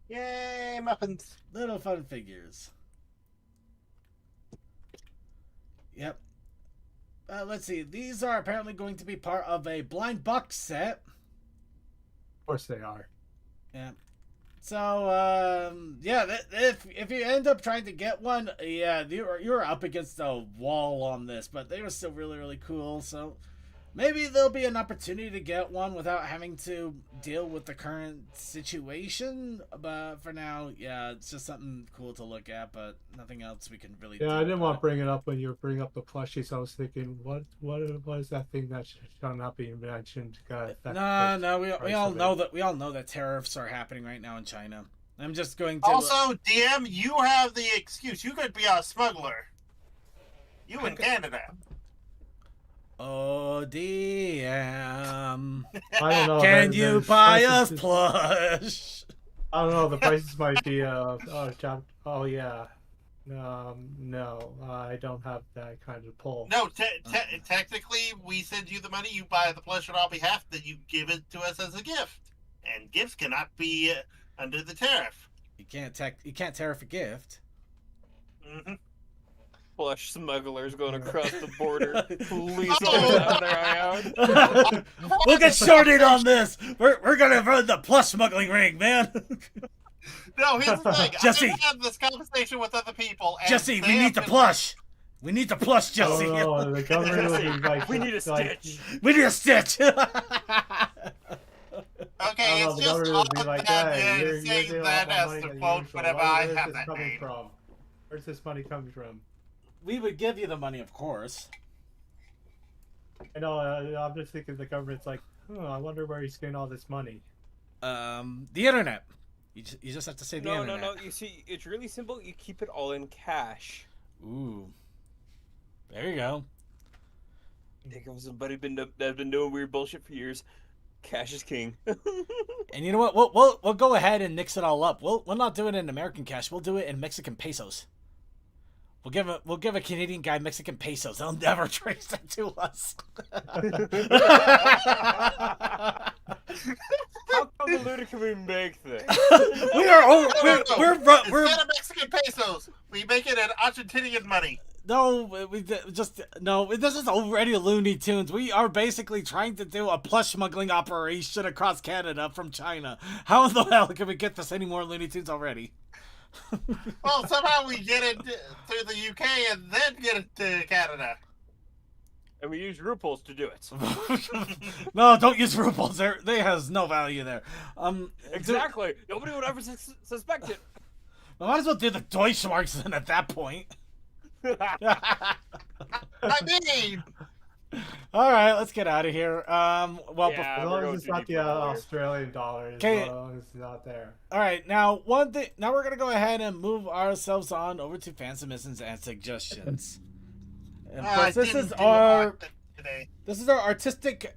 Yay, muffins. Little fun figures. Yep. Let's see. These are apparently going to be part of a blind box set. Of course they are. Yeah. So, yeah, if you end up trying to get one, yeah, you're up against a wall on this, but they were still really, really cool. So maybe there'll be an opportunity to get one without having to deal with the current situation. But for now, yeah, it's just something cool to look at, but nothing else we can really do. Yeah, I didn't about want it. to bring it up when you were bringing up the plushies. I was thinking, what is that thing that shall not be mentioned? No, we all know that tariffs are happening right now in China. I'm just going to Also, DM, you have the excuse. You could be a smuggler. You in Canada. Oh, DM. I don't know. Can you there's buy us prices- plush? I don't know. The prices might be. Oh yeah. No, I don't have that kind of pull. No, technically, we send you the money, you buy the plush on our behalf, then you give it to us as a gift. And gifts cannot be under the tariff. You can't tariff a gift. Mm-hmm. Plush smugglers going across the border. Police Oh. all down their eye out. We'll get shorted on this. We're gonna run the plush smuggling ring, man. No, here's the thing. Jesse. I've had this conversation with other people. And Jesse, they we have need the been plush. We need the plush, I Jesse. don't know. The government would be like, We need a like, stitch. We need a stitch. Like, okay, I don't it's know, the just government would be odd like, that hey, you're you're saying doing a that lot more as money the than quote usual. whenever I Where's have this that coming name. from? Where's this money coming from? We would give you the money, of course. I know. I'm just thinking the government's like, I wonder where he's getting all this money. The internet. You just have to say the No, internet. You see, it's really simple. You keep it all in cash. Ooh. There you go. Think of somebody that's been doing weird bullshit for years. Cash is king. And you know what? We'll go ahead and mix it all up. We'll not do it in American cash. We'll do it in Mexican pesos. We'll give a Canadian guy Mexican pesos. They'll never trace it to us. How convoluted can we make things? We are we're Instead of Mexican pesos, we make it in Argentinian money. no, this is already Looney Tunes. We are basically trying to do a plush smuggling operation across Canada from China. How in the hell can we get this any more Looney Tunes already? Well, somehow we get it through the UK and then get it to Canada. And we use RuPaul's to do it. No, don't use rubles. They has no value there. Exactly. Nobody would ever suspect it. I might as well do the Deutschmarks then at that point. I mean, All right, let's get out of here. Well, Yeah. As we're long going as it's too not deep the in the water. Australian dollar, as Okay. long as it's not there. all right. Now, one thing. Now we're gonna go ahead and move ourselves on over to fan submissions and suggestions. And of course, this didn't is do our art today. artistic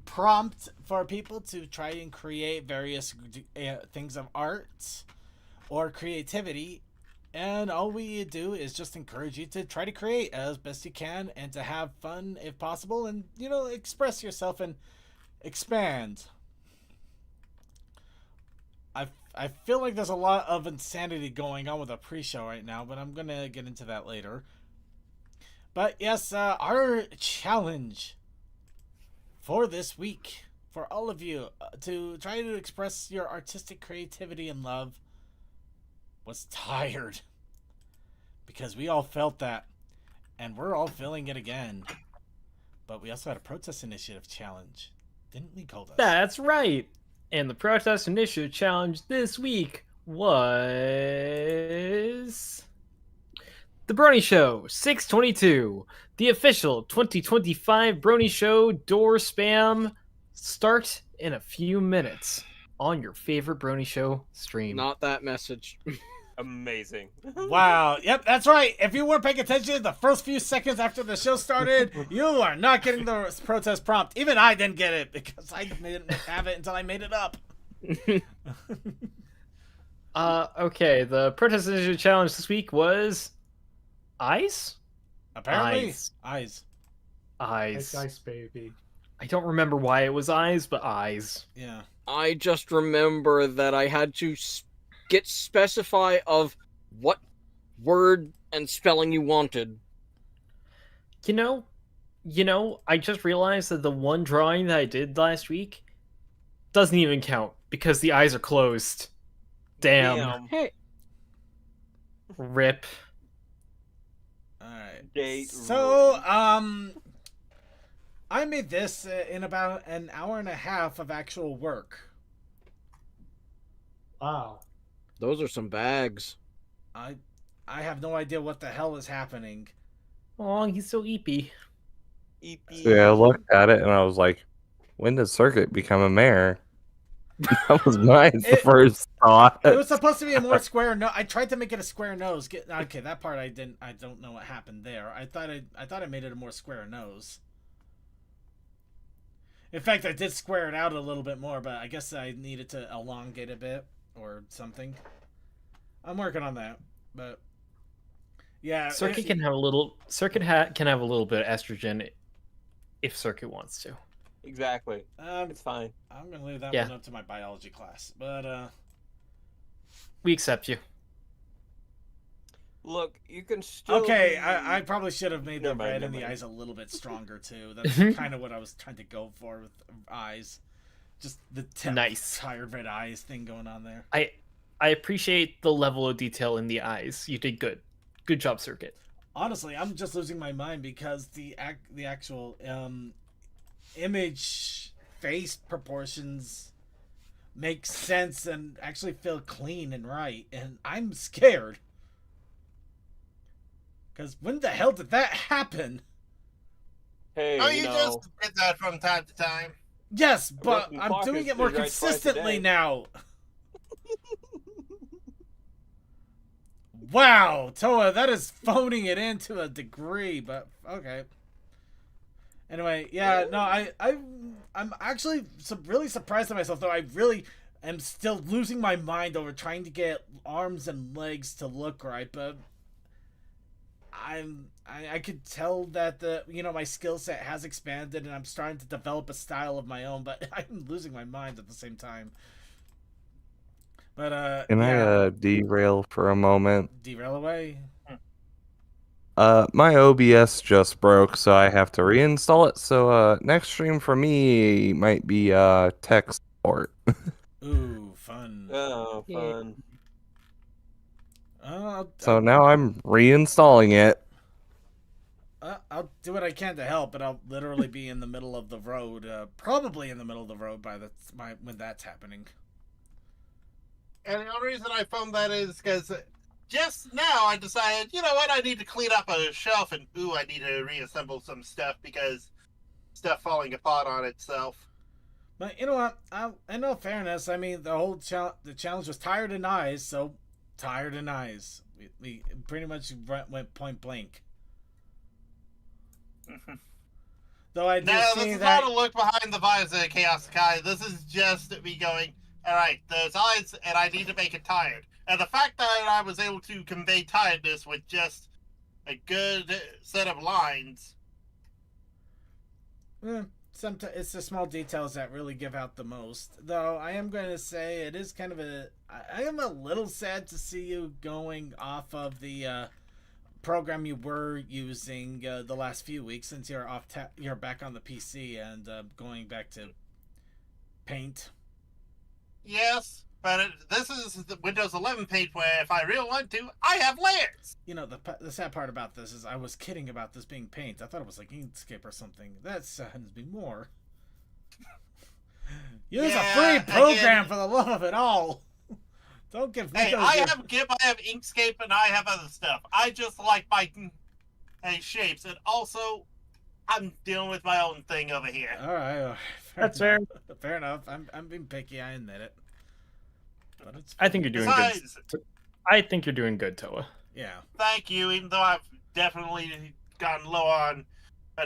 prompt for people to try and create various things of art or creativity. And all we do is just encourage you to try to create as best you can and to have fun if possible and, express yourself and expand. I feel like there's a lot of insanity going on with the pre-show right now, but I'm going to get into that later. But yes, our challenge for this week, for all of you, to try to express your artistic creativity and love was tired. Because we all felt that. And we're all feeling it again. But we also had a protest initiative challenge. Didn't we, Coldus? That's right. And the protest initiative challenge this week was the Brony Show 622, the official 2025 Brony Show door spam. Start in a few minutes on your favorite Brony Show stream. Not that message. Amazing. Wow. Yep, that's right. If you weren't paying attention the first few seconds after the show started, you are not getting the protest prompt. Even I didn't get it because I didn't have it until I made it up. Okay, the protest initiative challenge this week was eyes? Apparently, Eyes. eyes. Eyes. Ice baby. I don't remember why it was eyes, but eyes. Yeah. I just remember that I had to get specify of what word and spelling you wanted. You know, I just realized that the one drawing that I did last week doesn't even count because the eyes are closed. Damn. Hey, Rip. All right. Date So, I made this in about an hour and a half of actual work. Wow. those are some bags. I have no idea what the hell is happening. Oh, he's so eepy. EP. So yeah, I looked at it and I was like, when did Circuit become a mayor? That was my first thought. It was supposed to be a more square nose. I tried to make it a square nose. Okay, that part I didn't. I don't know what happened there. I thought I made it a more square nose. In fact, I did square it out a little bit more, but I guess I needed to elongate a bit or something. I'm working on that, but yeah. Circuit can have a little. Can have a little bit of estrogen, if Circuit wants to. Exactly. It's fine. I'm gonna leave that Yeah. one up to my biology class, but We accept you. Look, you can still. okay. be- I probably should have made the Never mind, red in never the mind. eyes a little bit stronger too. That's kind of what I was trying to go for with eyes. Just the Nice. tired red eyes thing going on there. I appreciate the level of detail in the eyes. You did good. Good job, Circuit. Honestly, I'm just losing my mind because the actual image face proportions make sense and actually feel clean and right, and I'm scared. Because when the hell did that happen? Hey, Oh, you you know, just did that from time to time. Yes, but Broken I'm clock doing is it more right twice a consistently day. now. Wow, Toa, that is phoning it in to a degree, but okay. Anyway, yeah, no, I'm actually really surprised at myself, though. I really am still losing my mind over trying to get arms and legs to look right, but I could tell that my skill set has expanded and I'm starting to develop a style of my own, but I'm losing my mind at the same time. But Can yeah, I derail for a moment? derail away. My OBS just broke, so I have to reinstall it. So next stream for me might be tech support. Ooh, fun. oh, Yeah. fun. So now I'm reinstalling it. I'll do what I can to help, but I'll literally be in the middle of the road, probably in the middle of the road when that's happening. And the only reason I found that is because just now I decided, you know what, I need to clean up a shelf and, I need to reassemble some stuff because stuff falling apart on itself. But you know what? In all fairness, I mean, the challenge was tired and eyes, so tired and eyes. We pretty much went point blank. Though I do Now, this see is that. not a look behind the visor, Chaos Kai. This is just me going, alright, there's eyes and I need to make it tired. And the fact that I was able to convey tiredness with just a good set of lines. Sometimes it's the small details that really give out the most. Though I am going to say it is kind of I am a little sad to see you going off of the program you were using the last few weeks, since you're you're back on the PC and going back to Paint. Yes, But this is the Windows 11 paint where if I really want to, I have layers. You know, the sad part about this is I was kidding about this being paint. I thought it was like Inkscape or something. That saddens me more. Use a free program for the love of it all. Don't give Windows. Hey, I have GIMP, I have Inkscape, and I have other stuff. I just like my shapes, and also I'm dealing with my own thing over here. All right, That's fair. Fair enough. I'm being picky. I admit it. But it's I think you're doing Besides, good. I think you're doing good, Toa. yeah. thank you. Even though I've definitely gotten low on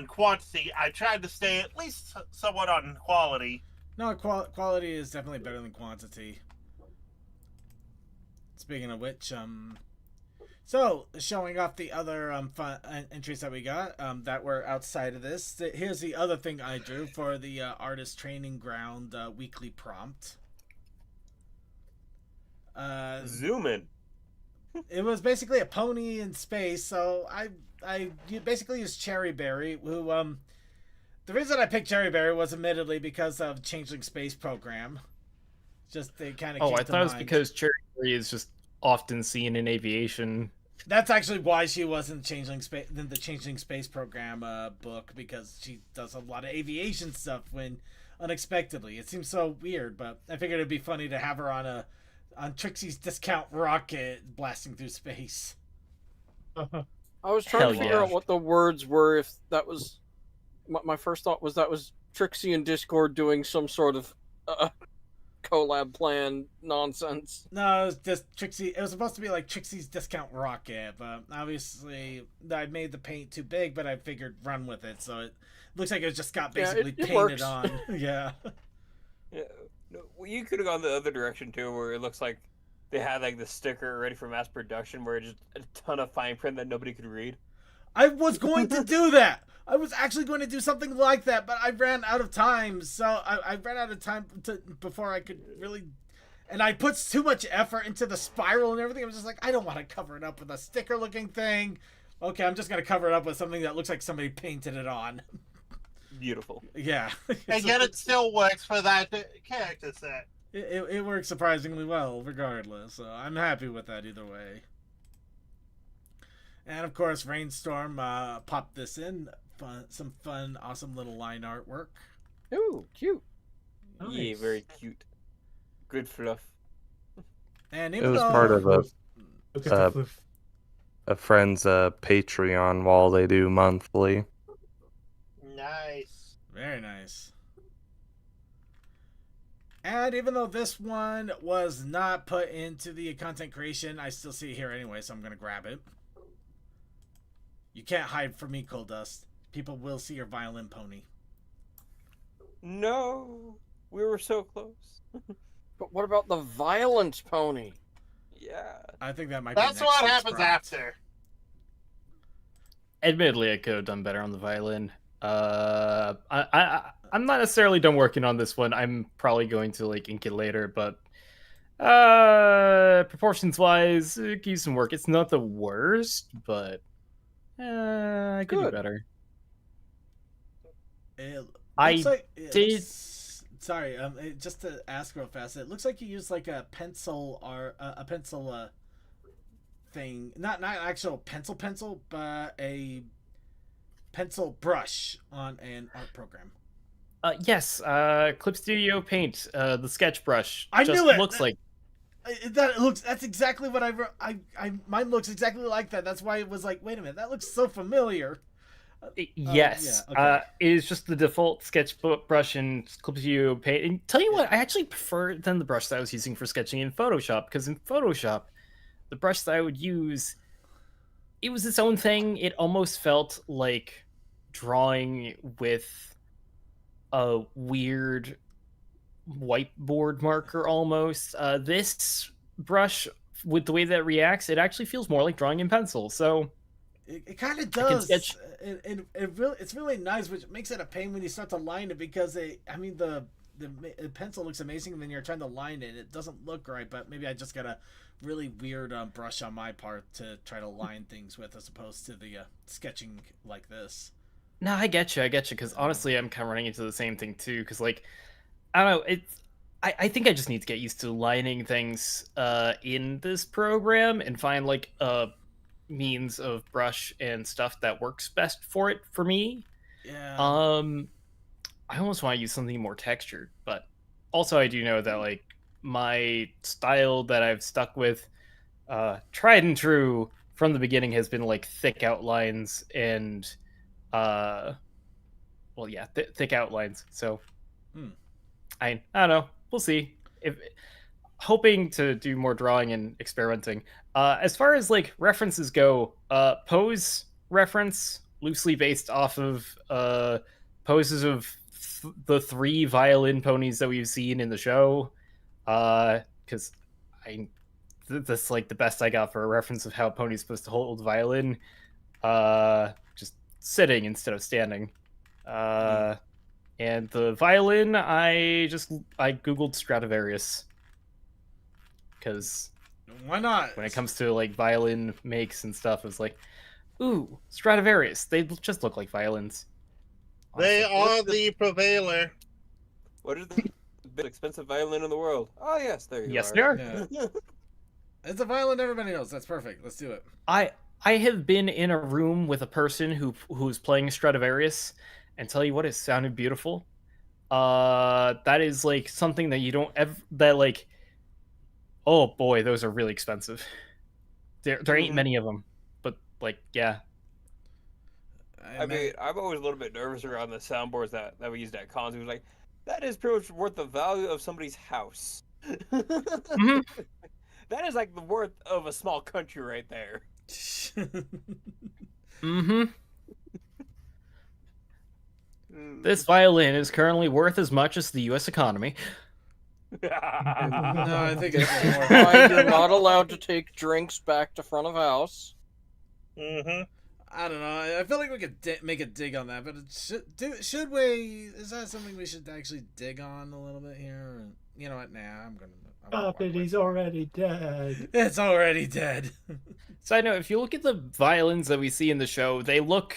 quantity, I tried to stay at least somewhat on quality. No, quality is definitely better than quantity. Speaking of which, so showing off the other fun entries that we got that were outside of this. Here's the other thing I drew for the artist training ground weekly prompt. Zoom in. It was basically a pony in space, so I basically used Cherryberry, who the reason I picked Cherryberry was admittedly because of Changeling Space Program. Just they kind of. Oh, I thought it was because Cherry is just often seen in aviation. That's actually why she was in Changeling Space, in the Changeling Space Program book, because she does a lot of aviation stuff when unexpectedly. It seems so weird, but I figured it'd be funny to have her on Trixie's discount rocket blasting through space. I was trying Hell to figure yeah. out what the words were. If that was my first thought was that was Trixie and Discord doing some sort of collab plan nonsense. No, it was just Trixie. It was supposed to be like Trixie's discount rocket, but obviously I made the paint too big, but I figured run with it, so it looks like it just got basically it painted works. on. Yeah. Yeah. No, well, you could have gone the other direction too, where it looks like they had like the sticker ready for mass production, where it's just a ton of fine print that nobody could read. I was going to do that. I was actually going to do something like that, but I ran out of time. So I ran out of time before I could really. And I put too much effort into the spiral and everything. I was just like, I don't want to cover it up with a sticker-looking thing. Okay, I'm just going to cover it up with something that looks like somebody painted it on. Beautiful. Yeah. And yet it still works for that character set. It works surprisingly well, regardless. So I'm happy with that either way. And of course, Rainstorm popped this in. Some fun, awesome little line artwork. Ooh, cute. Yeah, very cute. Good fluff. And It even was though, part of Look at the Uh, floof. a friend's Patreon wall they do monthly. Nice. Very nice. And even though this one was not put into the content creation, I still see it here anyway, so I'm going to grab it. You can't hide from me, Cold Dust. People will see your violin pony. No, we were so close. But what about the violent pony? Yeah. I think that might That's be next what week's happens prompt. after. Admittedly, I could have done better on the violin. I'm not necessarily done working on this one. I'm probably going to like ink it later, but proportions wise, it gives some work. It's not the worst, but I could do Good. better. It I looks like, it did- looks- sorry, just to ask real fast, it looks like you used like a pencil or a pencil thing, not actual pencil, but a pencil brush on an art program. Yes, Clip Studio Paint, the sketch brush. I just knew it! looks like That's exactly what mine looks exactly like that. That's why it was like, wait a minute, that looks so familiar. yes. yeah, okay. It is just the default sketch brush in Clip Studio Paint. And tell you what, I actually prefer it than the brush that I was using for sketching in Photoshop, because in Photoshop, the brush that I would use, it was its own thing. It almost felt like drawing with a weird whiteboard marker almost. This brush, with the way that it reacts, it actually feels more like drawing in pencil. So It kind of I can does. sketch- It's really nice, which makes it a pain when you start to line it, because the pencil looks amazing, and then you're trying to line it. It doesn't look right, but maybe I just got a really weird brush on my part to try to line things with, as opposed to the sketching like this. no, I get you, because honestly, I'm kind of running into the same thing too. Because like, I don't know, I think I just need to get used to lining things in this program and find like a means of brush and stuff that works best for it for me. Yeah. I almost want to use something more textured, but also I do know that like my style that I've stuck with, tried and true from the beginning, has been like thick outlines and thick outlines. So I don't know. We'll see. If hoping to do more drawing and experimenting. As far as like references go, Poe's reference loosely based off of poses of the 3 violin ponies that we've seen in the show. Because that's like the best I got for a reference of how a pony's supposed to hold violin. Just sitting instead of standing. And the violin, I googled Stradivarius, because why not? when it comes to like violin makes and stuff, it's like, ooh, Stradivarius. They just look like violins. They Honestly. are the prevailer. What is the most expensive violin in the world? Oh yes, there you Yes, are. they are. Yeah. It's a violin everybody knows. That's perfect. Let's do it. I have been in a room with a person who's playing Stradivarius, and tell you what, it sounded beautiful. That is like something that you don't ever, that like, oh boy, those are really expensive. There ain't many of them, but like, yeah. I mean, I'm always a little bit nervous around the soundboards that we used at cons. It was like, that is pretty much worth the value of somebody's house. Mhm. That is like the worth of a small country right there. Mm-hmm. This violin is currently worth as much as the U.S. economy. no, I think it's more. Why you're not allowed to take drinks back to front of house. Mm-hmm. I don't know. I feel like we could make a dig on that, but should we? Is that something we should actually dig on a little bit here? You know what? Nah, I'm gonna Stop it, he's already dead. It's already dead. So I know if you look at the violins that we see in the show, they look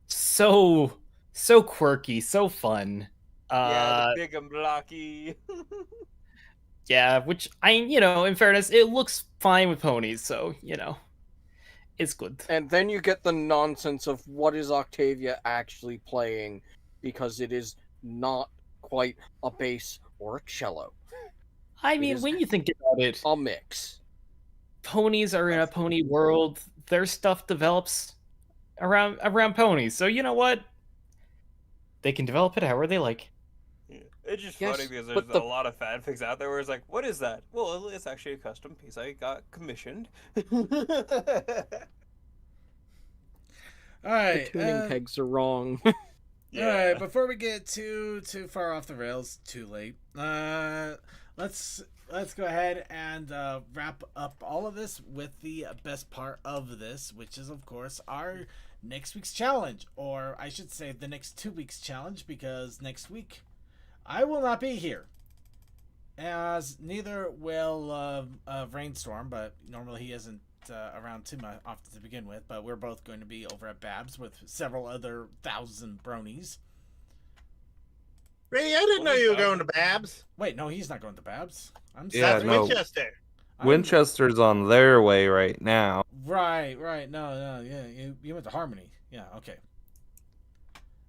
so quirky, so fun. Yeah, the big and blocky. Yeah, which in fairness, it looks fine with ponies, so it's good. And then you get the nonsense of what is Octavia actually playing, because it is not quite a bass or a cello. I mean, when you think about it, A mix. ponies are in a pony world. Their stuff develops around ponies. So you know what? They can develop it however they like. Yeah. It's just Yes, funny because there's but the- a lot of fanfics out there where it's like, what is that? Well, it's actually a custom piece I got commissioned. All right. The tuning pegs are wrong. All right. Before we get too far off the rails, too late. Let's go ahead and wrap up all of this with the best part of this, which is of course our next week's challenge, or I should say the next 2 weeks challenge, because next week I will not be here, as neither will Rainstorm, but normally he isn't around too much often to begin with. But we're both going to be over at Babs with several other 1,000 bronies. Ray, I didn't know you were going to Babs. Wait, no, he's not going to Babs. I'm Yeah, That's no. Winchester. Winchester's on their way right now. Right. No, yeah, you went to Harmony. Yeah, okay.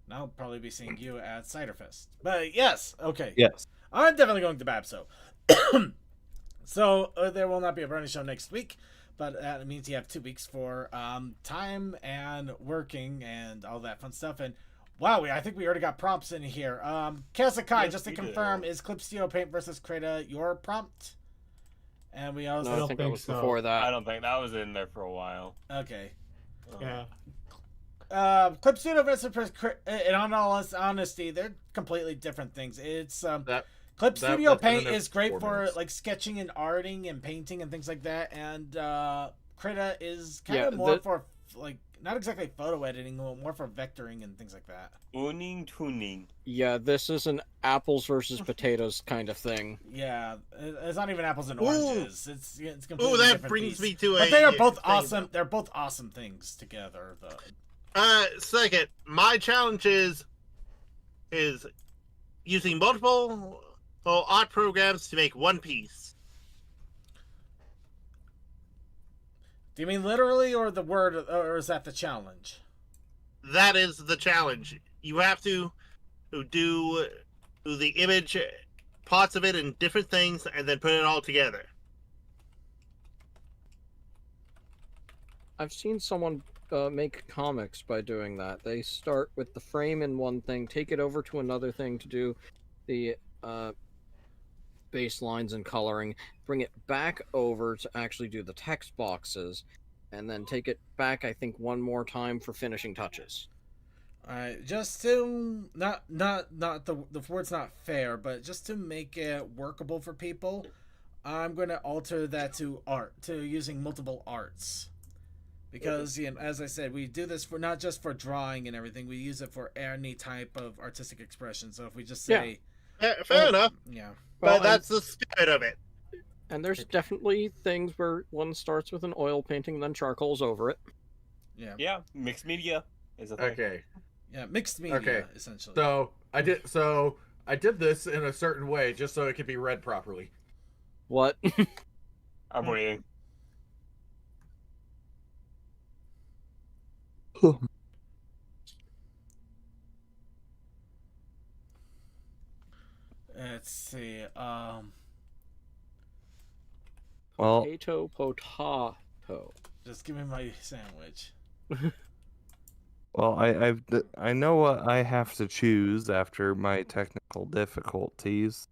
And I'll probably be seeing you at Ciderfest. But yes, okay. Yes. I'm definitely going to Babso. So there will not be a Brony show next week, but that means you have 2 weeks for time and working and all that fun stuff. And wow, I think we already got prompts in here. Kasakai, Yes, just to we confirm, do. is Clip Steel Paint versus Krita your prompt? And we also No, I think that think was so. before I that. don't think that was in there for a while. okay. Yeah. Clip Studio versus in all honesty, they're completely different things. It's That Clip that- Studio that's Paint been is great 4 for minutes. like sketching and arting and painting and things like that, and Krita is kind Yeah, of more the- for like not exactly photo editing, more for vectoring and things like that. Tuning. Yeah, this is an apples versus potatoes kind of thing. Yeah, it's not even apples and Ooh. oranges. It's completely Ooh, that different brings beast. me to But a. they are both thing. awesome. They're both awesome things together, though. Second, my challenge is using multiple art programs to make one piece. Do you mean literally or the word, or is that the challenge? That is the challenge. You have to do the image, parts of it in different things, and then put it all together. I've seen someone make comics by doing that. They start with the frame in one thing, take it over to another thing to do the baselines and coloring, bring it back over to actually do the text boxes, and then take it back, I think, one more time for finishing touches. All right, just to not the word's not fair, but just to make it workable for people, I'm going to alter that to using multiple arts. Because, you know, as I said, we do this for not just for drawing and everything. We use it for any type of artistic expression. So if we just say, Fair enough. Yeah, But that's the spirit of it. And there's definitely things where one starts with an oil painting and then charcoals over it. yeah, Yeah, mixed media is a thing. Okay. yeah, mixed media Okay. essentially. So I did this in a certain way just so it could be read properly. What? I'm waiting. Let's see. Well, Potato, potato. Just give me my sandwich. well, I know what I have to choose after my technical difficulties.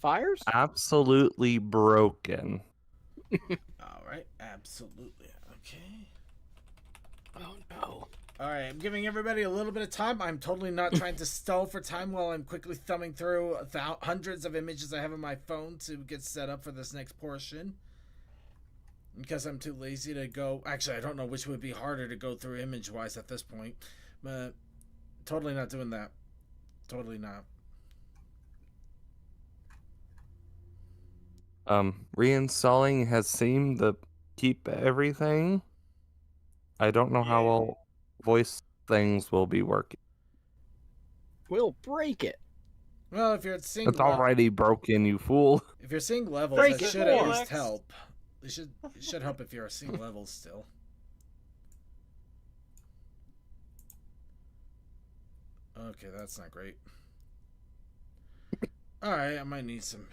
Fires? Absolutely broken. All right, absolutely. Okay. Oh no. All right, I'm giving everybody a little bit of time. I'm totally not trying to stall for time while I'm quickly thumbing through hundreds of images I have on my phone to get set up for this next portion. Because I'm too lazy to go. Actually, I don't know which would be harder to go through image-wise at this point. But totally not doing that. Totally not. Reinstalling has seemed to keep everything. I don't know how well voice things will be working. We'll break it. Well, if you're seeing It's already broken, you fool. if you're seeing levels, Break it it should more. at least help. It should help if you're seeing levels still. Okay, that's not great. Alright, I might need some.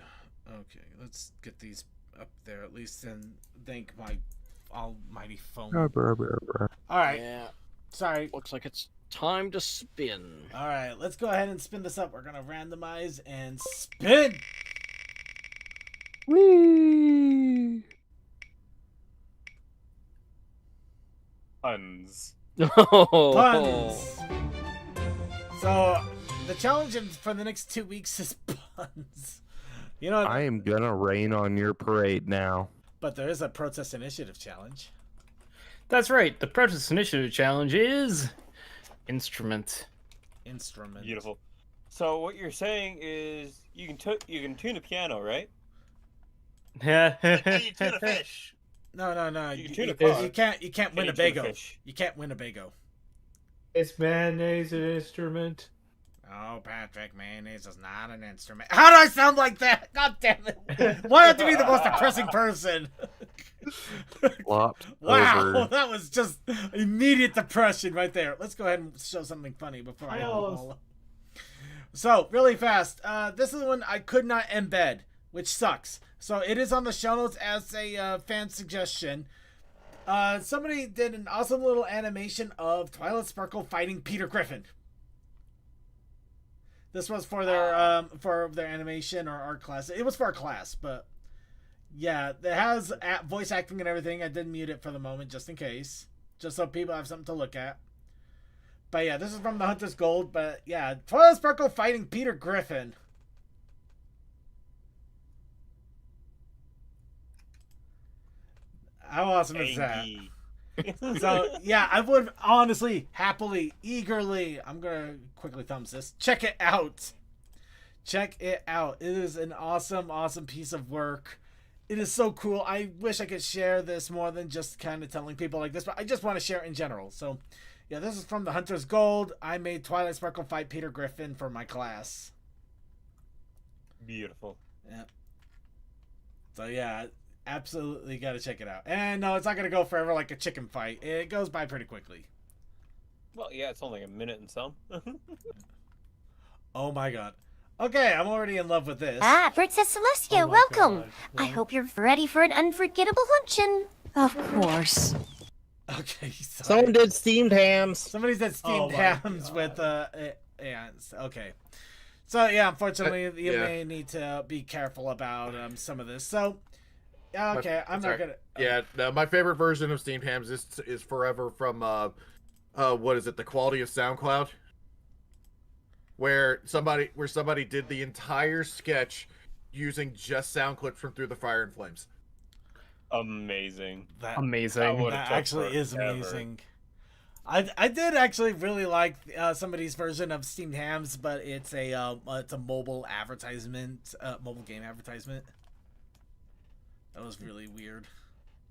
Okay, let's get these up there at least and thank my almighty phone. Alright, Yeah. sorry. Looks like it's time to spin. Alright, let's go ahead and spin this up. We're gonna randomize and spin! Whee! Puns. Oh. Puns! So, the challenge for the next 2 weeks is puns. You know, I am gonna rain on your parade now. but there is a protest initiative challenge. That's right. The Protest Initiative Challenge is instrument. Instrument. Beautiful. So what you're saying is you can tune a piano, right? Like how you tune a fish. No. You You, can tune a you car. can't Can you tune a Winnebago. fish? You can't Winnebago. Is mayonnaise an instrument? Oh, Patrick, mayonnaise is not an instrument. How do I sound like that? God damn it! Why do I have to be the most depressing person? Flopped Wow, over. that was just immediate depression right there. Let's go ahead and show something funny before I Miles. So, really fast. This is the one I could not embed, which sucks. So, it is on the show notes as a fan suggestion. Somebody did an awesome little animation of Twilight Sparkle fighting Peter Griffin. This was for their animation or art class. It was for a class, but yeah, it has voice acting and everything. I did mute it for the moment just in case, just so people have something to look at. But yeah, this is from the Hunter's Gold. But yeah, Twilight Sparkle fighting Peter Griffin. How awesome is that? Angie. So yeah, I would honestly, happily, eagerly, I'm gonna quickly thumbs this. Check it out. Check it out. It is an awesome, awesome piece of work. It is so cool. I wish I could share this more than just kind of telling people like this, but I just want to share it in general. So Yeah, this is from the Hunter's Gold. I made Twilight Sparkle fight Peter Griffin for my class. Beautiful. Yeah. So yeah, absolutely got to check it out. And no, it's not gonna go forever like a chicken fight. It goes by pretty quickly. Well, yeah, it's only a minute and some. Oh my god. Okay, I'm already in love with this. Ah, Princess Celestia, Oh my welcome. God. I hope you're ready for an unforgettable luncheon. Of course. Okay, sorry. Someone did steamed hams. Somebody said Oh steamed my hams God. with ants. Okay. So yeah, unfortunately, you yeah. may need to be careful about some of this. So okay, I'm not sorry. gonna. Yeah, no, my favorite version of steamed hams is forever from what is it? The Quality of SoundCloud, where somebody did the entire sketch using just sound clips from Through the Fire and Flames. Amazing. That, Amazing. would've that took actually is forever. amazing. I did actually really like somebody's version of steamed hams, but it's a mobile advertisement, mobile game advertisement. That was really weird.